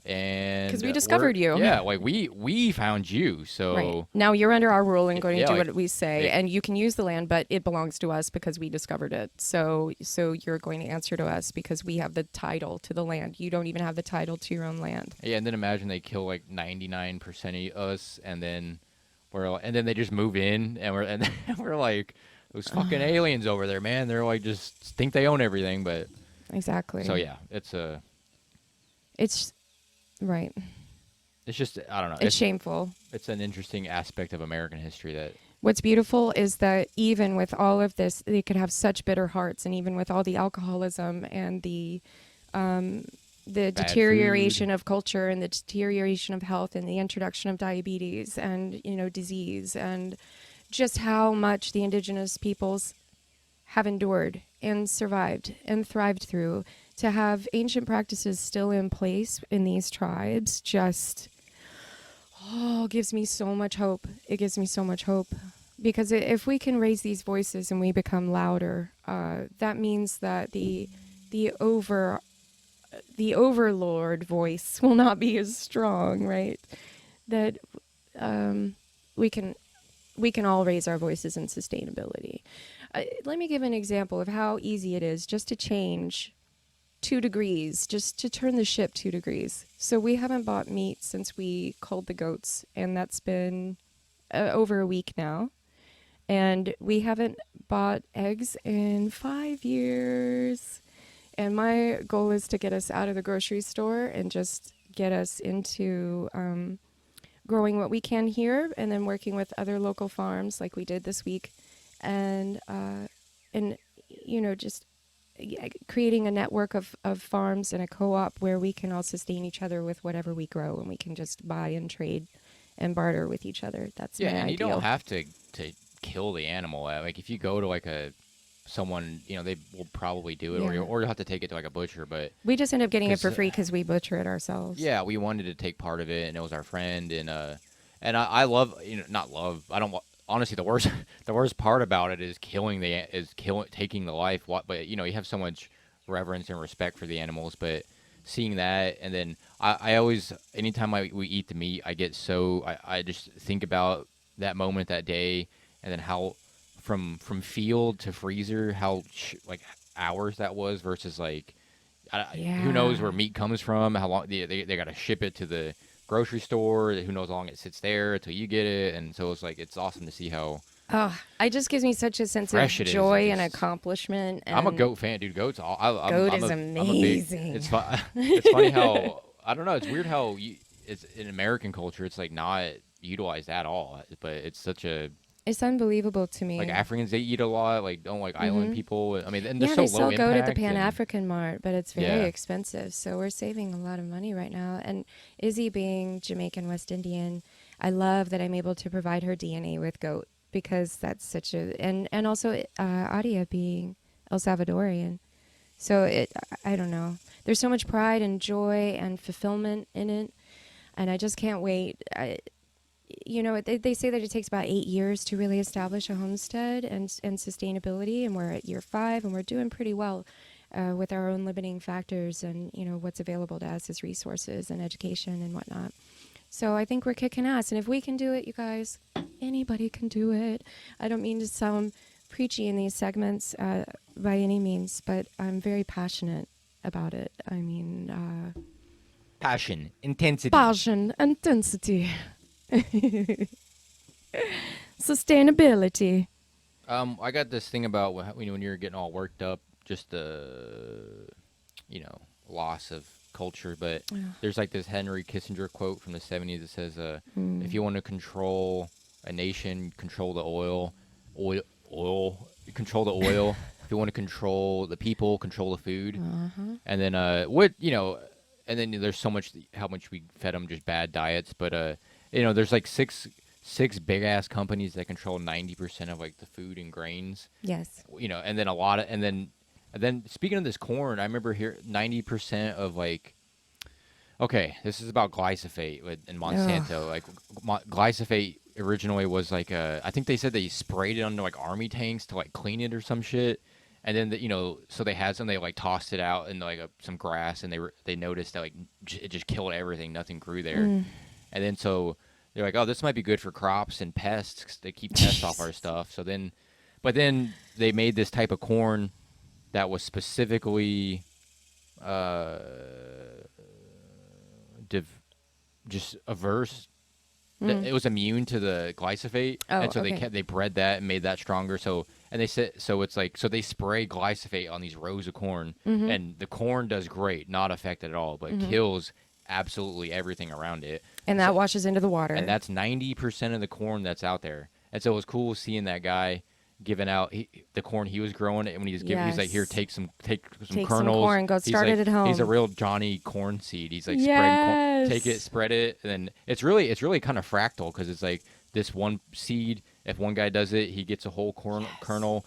And 'Cause we discovered you. Yeah, like we found you. So Right. Now you're under our rule and going to Yeah, do like- what we say, yeah. and you can use the land, but it belongs to us because we discovered it. So you're going to answer to us because we have the title to the land. You don't even have the title to your own land. Yeah, and then imagine they kill like 99% of us, and then then they just move in, and we're like, those fucking aliens over there, man. They're like just think they own everything, but Exactly. so yeah, It's right. it's just I don't know. It's shameful. It's an interesting aspect of American history that What's beautiful is that even with all of this, they could have such bitter hearts, and even with all the alcoholism and the deterioration of culture and the deterioration of health and the introduction of diabetes and disease and just how much the indigenous peoples have endured and survived and thrived through. To have ancient practices still in place in these tribes just gives me so much hope. It gives me so much hope. Because if we can raise these voices and we become louder, that means that the overlord voice will not be as strong, right? That we can all raise our voices in sustainability. Let me give an example of how easy it is just to change 2 degrees, just to turn the ship 2 degrees. So we haven't bought meat since we culled the goats, and that's been over a week now. And we haven't bought eggs in 5 years. And my goal is to get us out of the grocery store and just get us into growing what we can here, and then working with other local farms like we did this week. And just creating a network of farms and a co-op where we can all sustain each other with whatever we grow, and we can just buy and trade and barter with each other. That's my and ideal. you don't have to kill the animal. Like if you go to like someone, they will probably do it, Yeah. or you'll have to take it to like a butcher. But We just end up getting it for free because we butcher it ourselves. yeah, we wanted to take part of it, and it was our friend, and I love, not love. I don't honestly, the worst part about it is taking the life. But you have so much reverence and respect for the animals, but seeing that, and then I always, anytime we eat the meat, I get I just think about that moment, that day, and then how from field to freezer, how like hours that was versus like who knows where meat comes from, how long they got to ship it to the grocery store, who knows how long it sits there until you get it. And so it's awesome to see how it just gives me such a sense of fresh it is. joy and accomplishment. And I'm a goat fan, dude. Goats, goat is amazing. It's funny how, I don't know, it's weird how it's in American culture, it's like not utilized at all, but it's unbelievable to me. Like Africans, they eat a lot. Like don't like island people. I mean, and they're yeah, so they low sell goat at the impact Pan-African Mart, but it's very Yeah. expensive. So we're saving a lot of money right now. And Izzy being Jamaican West Indian, I love that I'm able to provide her DNA with goat, because that's such a and also Adia being El Salvadorian. So I don't know. There's so much pride and joy and fulfillment in it, and I just can't wait. They say that it takes about 8 years to really establish a homestead and sustainability, and we're at year 5, and we're doing pretty well with our own limiting factors and what's available to us as resources and education and whatnot. So I think we're kicking ass, and if we can do it, you guys, anybody can do it. I don't mean to sound preachy in these segments by any means, but I'm very passionate about it. I mean, passion, intensity. Sustainability. I got this thing about when you're getting all worked up, just the loss of culture. But there's like this Henry Kissinger quote from the 70s that says, "If you want to control a nation, control the oil. Control the oil. If you want to control the people, control the food." And then and then there's so much how much we fed them just bad diets, but there's like six big ass companies that control 90% of like the food and grains. Yes. And then and then speaking of this corn, I remember here 90% of like, okay, this is about glyphosate in Monsanto. Like glyphosate originally was like I think they said they sprayed it onto like army tanks to like clean it or some shit. And then so they had some, they like tossed it out in like some grass, and they noticed that like it just killed everything, nothing grew there. And then so they're like, oh, this might be good for crops and pests, 'cause they keep pests off our stuff. So then, but then they made this type of corn that was specifically just averse. It was immune to the glyphosate, and so they bred that and made that stronger. So and they said it's like, so they spray glyphosate on these rows of corn, and the corn does great, not affected at all, but kills absolutely everything around it. And that washes into the water. And that's 90% of the corn that's out there. And so it was cool seeing that guy giving out the corn he was growing, and when he was giving, he's like, here, take some kernels. Some corn, go start it at home. He's a real Johnny corn seed. He's like, spreading corn, take it, spread it, and then it's really kind of fractal, because it's like this one seed if one guy does it, he gets a whole kernel,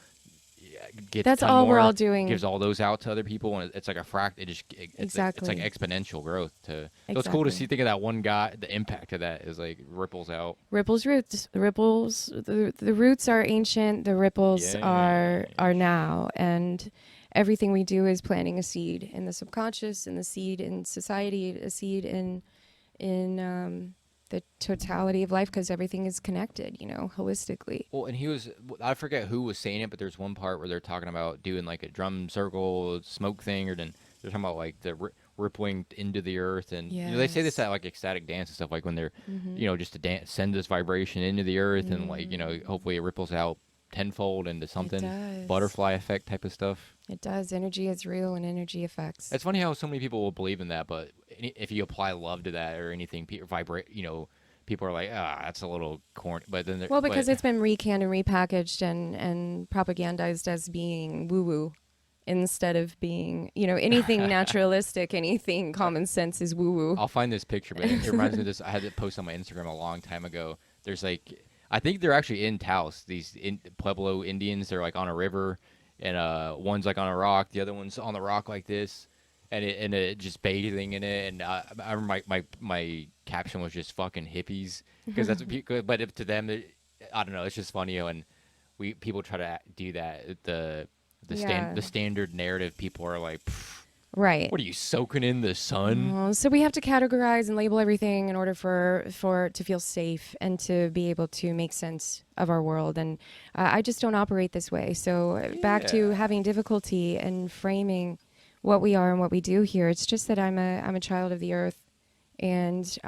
gets a That's ton all we're all more, doing. gives all those out to other people, and it's like a it's like Exactly. exponential growth. So it's cool to Exactly. see. Think of that one guy. The impact of that is like ripples out. Ripples roots. Ripples. The roots are ancient. The ripples Yeah. are now, and everything we do is planting a seed in the subconscious, and the seed in society, a seed in the totality of life, because everything is connected. Holistically. Well, and he was, I forget who was saying it, but there's one part where they're talking about doing like a drum circle smoke thing, or then they're talking about like the rippling into the earth. And they say this Yes. at like ecstatic dance and stuff, like when they're, Mm-hmm. just to send this vibration into the earth, and like, Mm. hopefully it ripples out tenfold into It something, does. butterfly effect type of stuff. It does. Energy is real, and energy affects. It's funny how so many people will believe in that, but if you apply love to that or anything, vibrate, people are like, that's a little corny. But then, Well, but because it's been recanned and repackaged and propagandized as being woo woo instead of being, anything naturalistic, anything common sense is woo woo. I'll find this picture, but it reminds me of this. I had it post on my Instagram a long time ago. There's like, I think they're actually in Taos. These Pueblo Indians, they're like on a river, and one's like on a rock, the other one's on the rock like this, and it just bathing in it. And I remember my caption was just fucking hippies, because that's what people, but if to them, I don't know. It's just funny, and people try to do that. Yeah. The standard narrative, people are like, "Pff, Right. what are you soaking in the sun?" So we have to categorize and label everything in order for it to feel safe and to be able to make sense of our world. And I just don't operate this way. So back to Yeah. having difficulty in framing what we are and what we do here. It's just that I'm a child of the earth, and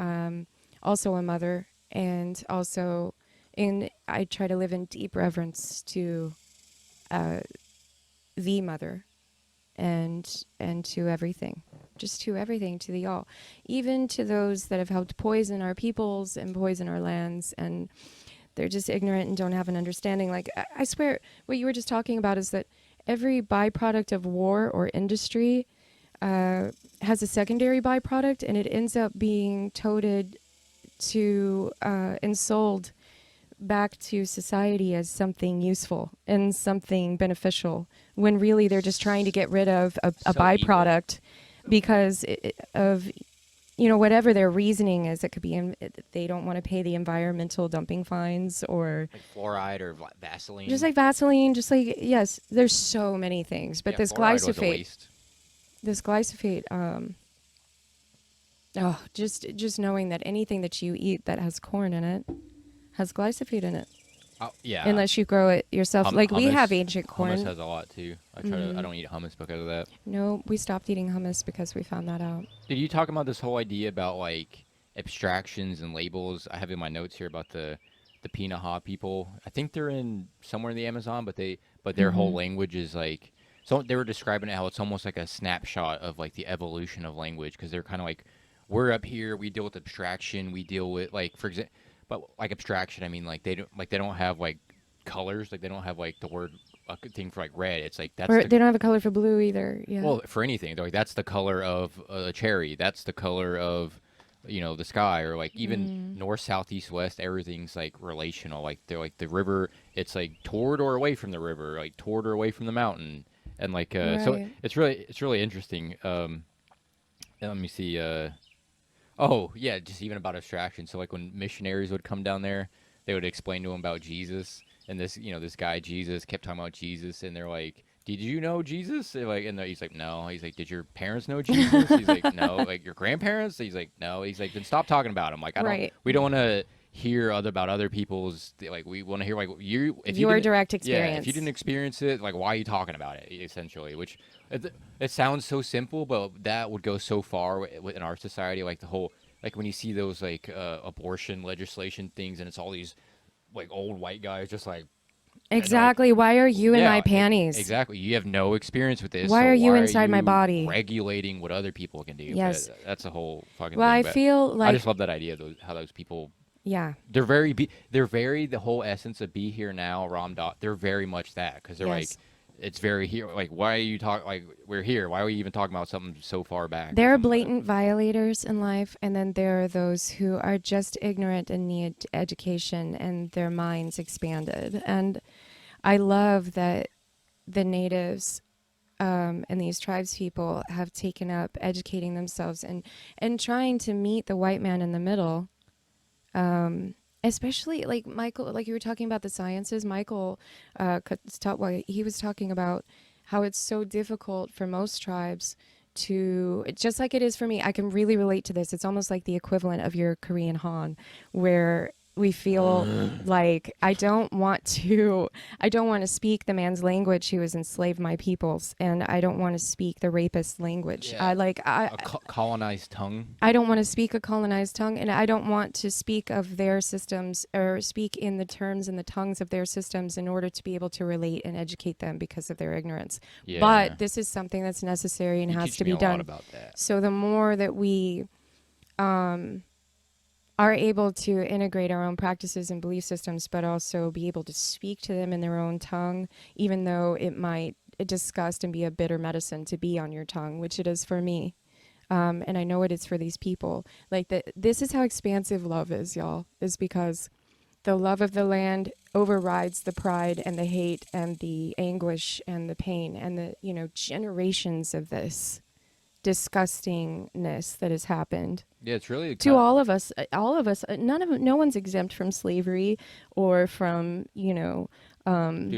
also a mother, and also I try to live in deep reverence to uh, the mother, and to everything, just to everything, to the all, even to those that have helped poison our peoples and poison our lands, and they're just ignorant and don't have an understanding. Like, I swear, what you were just talking about is that every byproduct of war or industry has a secondary byproduct, and it ends up being toted to and sold back to society as something useful and something beneficial, when really they're just trying to get rid of a So evil. byproduct because of whatever their reasoning is. It could be they don't want to pay the environmental dumping fines, or Like fluoride or Vaseline. just like Vaseline, just like, yes, there's so many things, but Yeah, this fluoride was a glyphosate, waste. just knowing that anything that you eat that has corn in it has glyphosate in it, Oh, yeah. unless you grow it yourself. Like, we have Hummus. ancient corn. Hummus has a lot too. I don't eat hummus because of that. No, we stopped eating hummus because we found that out. Did you talk about this whole idea about like abstractions and labels? I have in my notes here about the Pinaha people. I think they're in somewhere in the Amazon, but their whole language is like, so they were describing it how it's almost like a snapshot of like the evolution of language, because they're kind of like, we're up here, we deal with abstraction, we deal with like, for example, but like abstraction, I mean like they don't have like colors, like they don't have like the word thing for like red. It's like that's Or the, they don't have a color for blue either. Yeah. well, for anything, they're like that's the color of a cherry. That's the color of, the sky, or like even north, south, east, west. Everything's like relational. Like they're like the river. It's like toward or away from the river, like toward or away from the mountain, and like so Right. it's really interesting. And let me see. Oh yeah, just even about abstraction. So like when missionaries would come down there, they would explain to them about Jesus, and this guy Jesus kept talking about Jesus, and they're like, "Did you know Jesus?" They're like, and he's like, "No." He's like, "Did your parents know Jesus?" He's like, "No." Like your grandparents? He's like, "No." He's like, "Then stop talking about him." Like Right. we don't want to hear about other people's, like we want to hear like you, if you Your didn't, direct yeah, if experience. you didn't experience it, like why are you talking about it? Essentially, which it sounds so simple, but that would go so far in our society, like the whole. Like when you see those like abortion legislation things, and it's all these like old white guys just like, and they're like, Exactly. Why are you in yeah, my panties? exactly. You have no experience with this. Why So are you why inside my you body? regulating what other people can do? Yes. But that's a whole fucking Well, thing. I But feel I like, just love that idea. How those people, yeah. they're very the whole essence of be here now, Ram Dass. They're very much that, because they're like Yes. it's very here. Like, why are you talk? Like, we're here. Why are we even talking about something so far back or There are something like that? blatant violators in life, and then there are those who are just ignorant and need education and their minds expanded. And I love that the natives and these tribes people have taken up educating themselves and trying to meet the white man in the middle. Especially like Michael, like you were talking about the sciences. Michael, he was talking about how it's so difficult for most tribes to, just like it is for me. I can really relate to this. It's almost like the equivalent of your Korean Han, where we feel like I don't want to speak the man's language who has enslaved my peoples, and I don't want to speak the rapist language. Yeah, a colonized tongue. I don't want to speak a colonized tongue, and I don't want to speak of their systems or speak in the terms and the tongues of their systems in order to be able to relate and educate them because of their ignorance. Yeah, But this is something that's necessary and you has teach to me be a lot done. about that. So the more that we are able to integrate our own practices and belief systems, but also be able to speak to them in their own tongue, even though it might disgust and be a bitter medicine to be on your tongue, which it is for me. And I know it is for these people. Like this is how expansive love is, y'all. Is because the love of the land overrides the pride and the hate and the anguish and the pain and the generations of this disgustingness that has happened Yeah, it's really to kind of. all of us. All of us. No one's exempt from slavery or from Dude,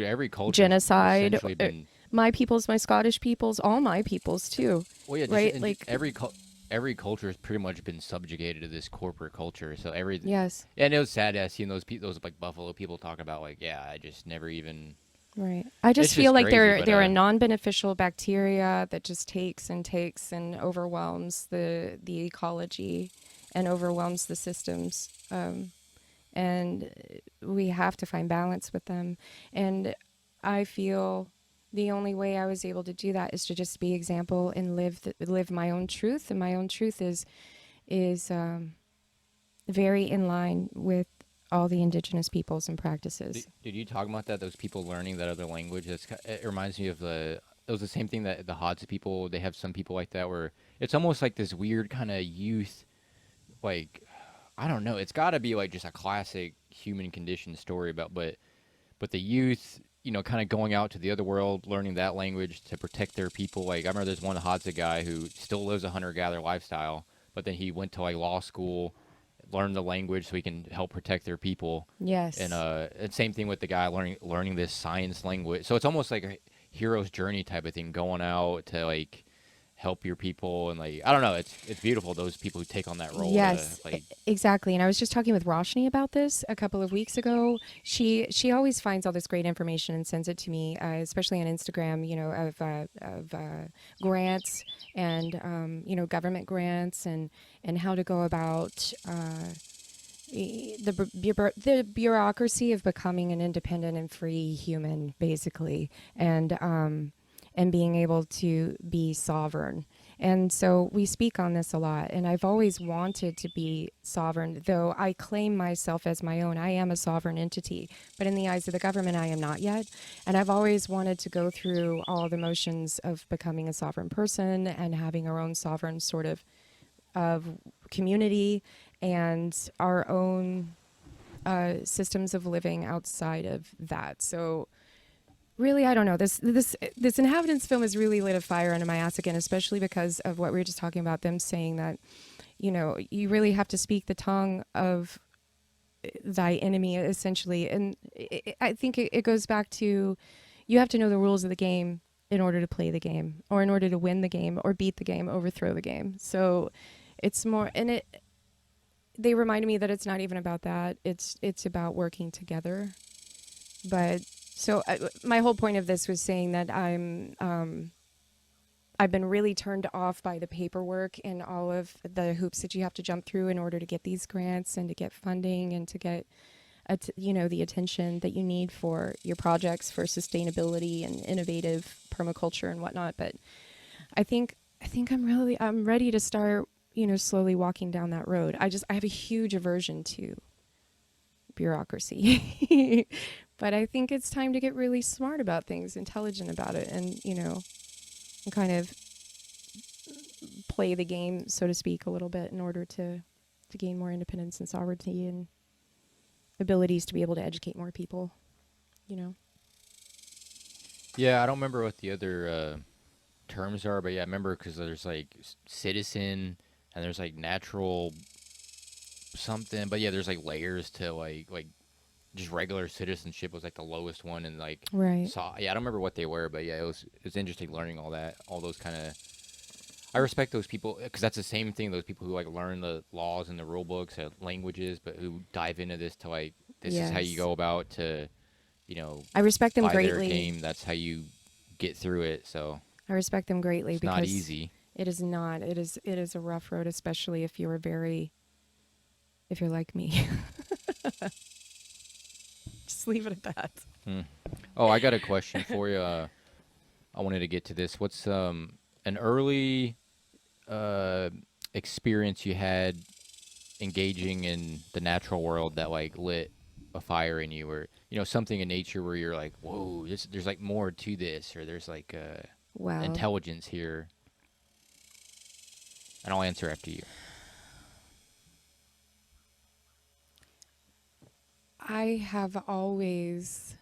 every culture's genocide. essentially been. My peoples, my Scottish peoples, all my peoples too, Well, yeah, just right? in, Like every culture has pretty much been subjugated to this corporate culture. So every. yes. Yeah, and it was sad seeing those like Buffalo people talking about like, yeah, I just never even. Right. I It's just feel just like crazy, but they're a non-beneficial bacteria that just takes and overwhelms the ecology and overwhelms the systems. And we have to find balance with them. And I feel the only way I was able to do that is to just be example and live my own truth. And my own truth is very in line with all the indigenous peoples and practices. Did you talk about that? Those people learning that other language. It reminds me of the. It was the same thing that the Hadza people. They have some people like that where it's almost like this weird kind of youth, like I don't know. It's got to be like just a classic human condition story about, but the youth, kind of going out to the other world, learning that language to protect their people. Like I remember there's one Hadza guy who still lives a hunter gatherer lifestyle, but then he went to like law school, learned the language so he can help protect their people. Yes. And same thing with the guy learning this science language. So it's almost like a hero's journey type of thing, going out to like help your people and like I don't know. It's beautiful those people who take on that role to Yes, like. exactly. And I was just talking with Roshni about this a couple of weeks ago. She always finds all this great information and sends it to me, especially on Instagram. Of grants and government grants and how to go about the bureaucracy of becoming an independent and free human, basically, and being able to be sovereign. And so we speak on this a lot. And I've always wanted to be sovereign, though I claim myself as my own. I am a sovereign entity, but in the eyes of the government, I am not yet. And I've always wanted to go through all the motions of becoming a sovereign person and having our own sovereign sort of community and our own systems of living outside of that. So really, I don't know. This Inhabitants film has really lit a fire under my ass again, especially because of what we were just talking about. Them saying that, you really have to speak the tongue of thy enemy, essentially. And I think it goes back to you have to know the rules of the game in order to play the game, or in order to win the game, or beat the game, overthrow the game. So it's more, and they reminded me that it's not even about that. It's about working together. But so my whole point of this was saying that I've been really turned off by the paperwork and all of the hoops that you have to jump through in order to get these grants and to get funding and to get the attention that you need for your projects for sustainability and innovative permaculture and whatnot. But I think I'm ready to start slowly walking down that road. I have a huge aversion to bureaucracy. But I think it's time to get really smart about things, intelligent about it, and, and kind of play the game, so to speak, a little bit in order to gain more independence and sovereignty and abilities to be able to educate more people, you know? Yeah, I don't remember what the other terms are, but yeah, I remember because there's like citizen and there's like natural something, but yeah, there's like layers to like just regular citizenship was like the lowest one, and like Right. yeah, I don't remember what they were, but yeah, it was interesting learning all that, all those kind of. I respect those people because that's the same thing. Those people who like learn the laws and the rule books and languages, but who dive into this to like this is how you Yes. go about to you know I respect them by their greatly. game. That's how you get through it. So I respect them greatly it's not because easy. it is not. It is a rough road, especially if you're like me. Just leave it at that. Hmm. Oh, I got a question for you. I wanted to get to this. What's an early uh experience you had engaging in the natural world that like lit a fire in you, or something in nature where you're like, whoa, there's like more to this, or there's like Well, intelligence here, and I'll answer after you. I have always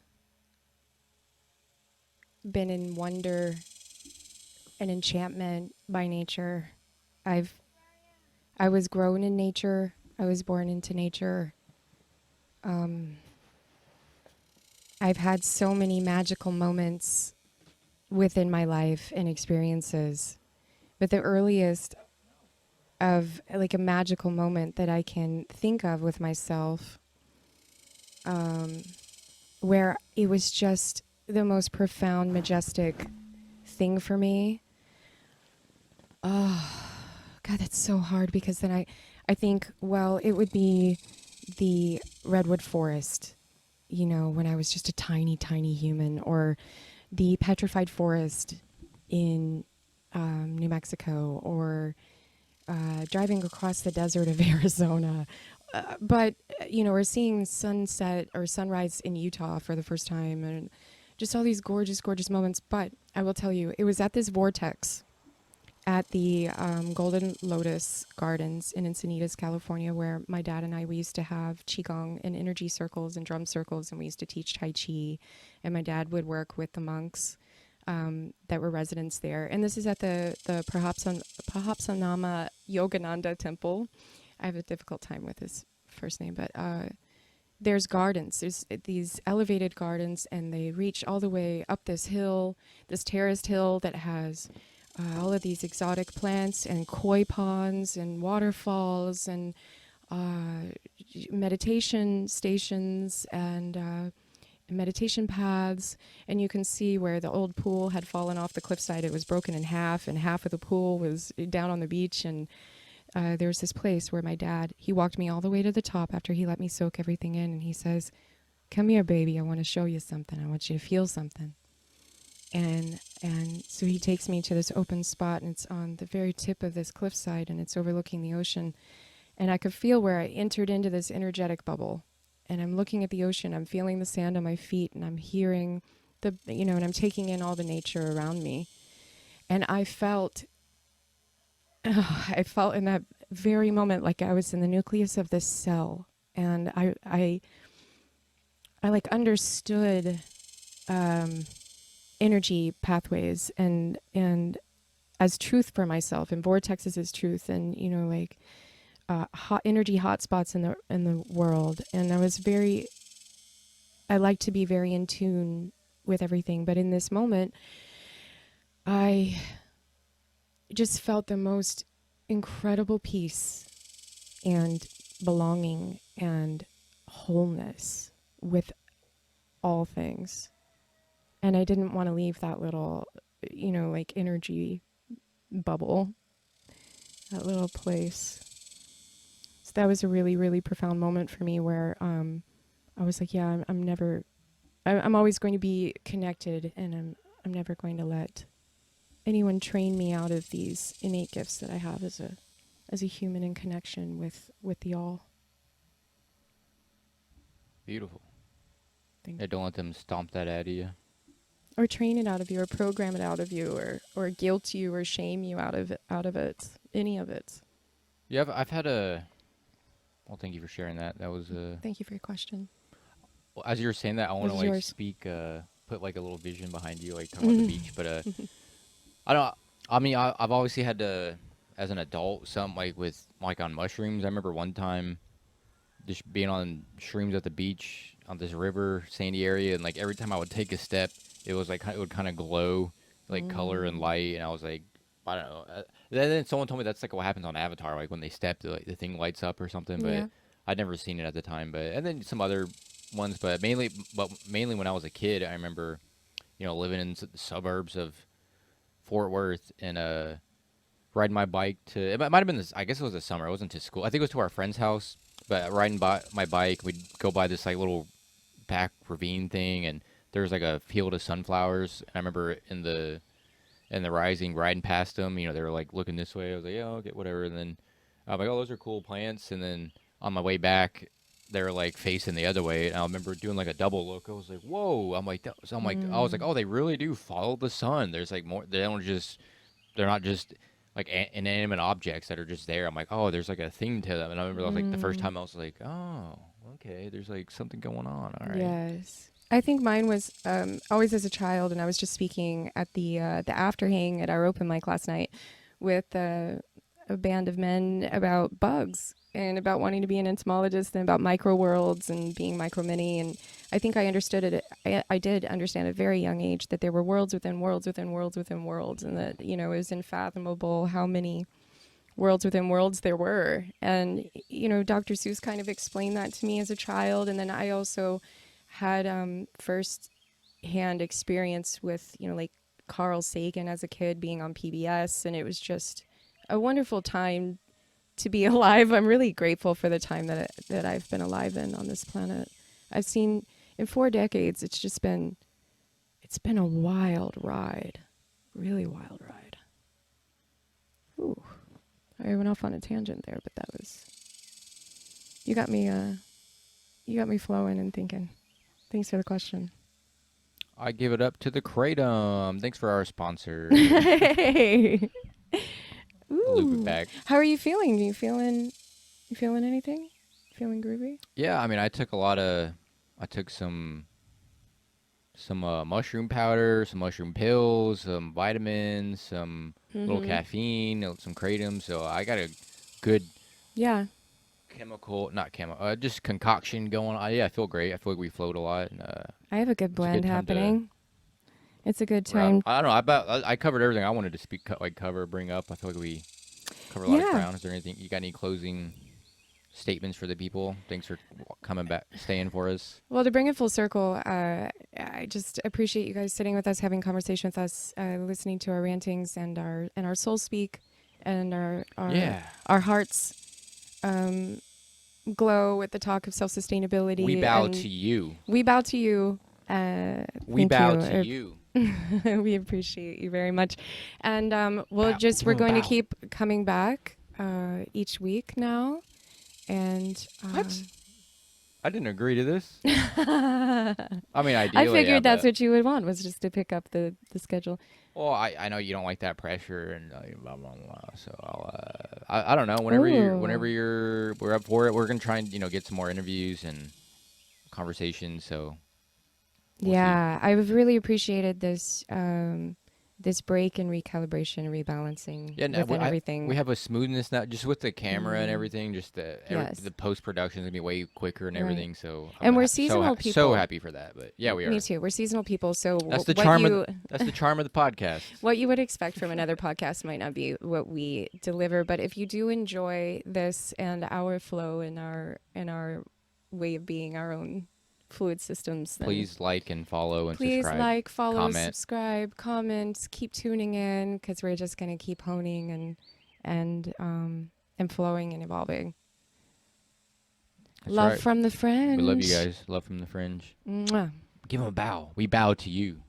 been in wonder and enchantment by nature. I've I was grown in nature. I was born into nature. Um, I've had so many magical moments within my life and experiences. But the earliest of like a magical moment that I can think of with myself, um, where it was just the most profound, majestic thing for me. Oh, God, that's so hard because then I think, well, it would be the redwood forest, when I was just a tiny, tiny human, or the petrified forest in New Mexico, or driving across the desert of Arizona. But, we're seeing sunset or sunrise in Utah for the first time, and just all these gorgeous, gorgeous moments. But I will tell you, it was at this vortex at the Golden Lotus Gardens in Encinitas, California, where my dad and we used to have qigong and energy circles and drum circles, and we used to teach Tai Chi, and my dad would work with the monks that were residents there. And this is at the Pahapsanama Yogananda Temple. I have a difficult time with his first name, but there's gardens. There's these elevated gardens, and they reach all the way up this hill, this terraced hill that has all of these exotic plants and koi ponds and waterfalls and meditation stations and meditation paths. And you can see where the old pool had fallen off the cliffside. It was broken in half, and half of the pool was down on the beach. And there was this place where my dad, he walked me all the way to the top after he let me soak everything in. And he says, "Come here, baby. I want to show you something. I want you to feel something." And so he takes me to this open spot, and it's on the very tip of this cliffside, and it's overlooking the ocean. And I could feel where I entered into this energetic bubble. And I'm looking at the ocean, I'm feeling the sand on my feet, and I'm hearing and I'm taking in all the nature around me. And I felt, I felt in that very moment like I was in the nucleus of this cell. And I like understood energy pathways and as truth for myself, and vortexes as truth, and like hot energy hotspots in the world. And I like to be very in tune with everything, but in this moment I just felt the most incredible peace and belonging and wholeness with all things. And I didn't want to leave that little like energy bubble, that little place. So that was a really, really profound moment for me where I was like, yeah, I'm always going to be connected, and I'm never going to let anyone train me out of these innate gifts that I have as a human in connection with the all. Beautiful. Thank Yeah, don't let them stomp that out of you. or train it out of you, or program it out of you, or guilt you or shame you out of it, any of it. Yeah, I've had a. Well, thank you for sharing that. That was Thank you for your question. well, as you were saying that, I want This to is like yours. speak, put like a little vision behind you, like talking about the beach. But I don't. I mean, I've obviously had to, as an adult, some like with like on mushrooms. I remember one time just being on shrooms at the beach on this river, sandy area, and like every time I would take a step, it was like it would kind of glow, like color and light, and I was like, I don't know. Then someone told me that's like what happens on Avatar, like when they step, the thing lights up or something. But Yeah. I'd never seen it at the time. But and then some other ones, but mainly when I was a kid, I remember, living in the suburbs of Fort Worth and riding my bike to. Might have been this. I guess it was the summer. It wasn't to school. I think it was to our friend's house. But riding by my bike, we'd go by this like little back ravine thing, and there was like a field of sunflowers. And I remember in the rising, riding past them. They were like looking this way. I was like, yeah, okay, whatever. And then I'm like, oh, those are cool plants. And then on my way back, they were like facing the other way. And I remember doing like a double look. I was like, whoa. I was like, oh, they really do follow the sun. There's like more. They're not just like inanimate objects that are just there. I'm like, oh, there's like a thing to them. And I remember that was like the first time I was like, oh, okay, there's like something going on. All right. Yes. I think mine was always as a child, and I was just speaking at the after hang at our open mic last night with a band of men about bugs and about wanting to be an entomologist and about micro worlds and being micro mini. And I think I understood it. I did understand at a very young age that there were worlds within worlds within worlds within worlds, and that it was unfathomable how many worlds within worlds there were. And Dr. Seuss kind of explained that to me as a child, and then I also had first hand experience with like Carl Sagan as a kid being on PBS, and it was just a wonderful time to be alive. I'm really grateful for the time that I've been alive in on this planet. I've seen in 4 decades, it's been a wild ride, really wild ride. Ooh, I went off on a tangent there, but that was you got me flowing and thinking. Thanks for the question. I give it up to the Kratom. Thanks for our sponsor. Hey. Loop it Ooh. back. How are you feeling? You feeling anything? Feeling groovy? Yeah, I mean, I took some mushroom powder, some mushroom pills, some vitamins, some little caffeine, some kratom. So I got a good Yeah. just concoction going on. Yeah, I feel great. I feel like we flowed a lot. And, I have a good it's a good blend time happening. It's a good I time. don't know. I covered everything I wanted to bring up. I feel like we covered a lot of ground. Is there anything you got? Any closing statements for the people? Thanks for coming back, staying for us. Well, to bring it full circle, I just appreciate you guys sitting with us, having conversation with us, listening to our rantings and our soul speak, and our hearts glow with the talk of self-sustainability. We bow to you. We bow to you. We bow to you. We appreciate you very much, and we're going to keep coming back each week now. And what? I didn't agree to this. I mean, ideally, I figured that's what you would want, was just to pick up the schedule. Well, I know you don't like that pressure and blah blah blah. So I don't know. Whenever we're up for it. We're gonna try and get some more interviews and conversations. So we'll see. I've really appreciated this this break and recalibration and rebalancing within everything. We have a smoothness now, just with the camera and everything. Just the post production is gonna be way quicker and everything. So we're seasonal people. So happy for that. But yeah, we are. Me too. We're seasonal people. So that's the charm. That's the charm of the podcast. What you would expect from another podcast might not be what we deliver. But if you do enjoy this and our flow and our way of being, our own fluid systems, then please like and follow and please subscribe. Like, follow, comment. Subscribe, comment, keep tuning in, because we're just going to keep honing and flowing and evolving. That's Love right. from the Fringe. We love you guys. Love from the Fringe. Mwah. Give them a bow. We bow to you.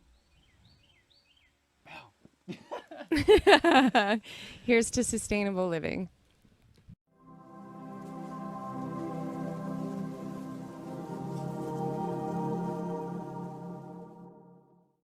Here's to sustainable living.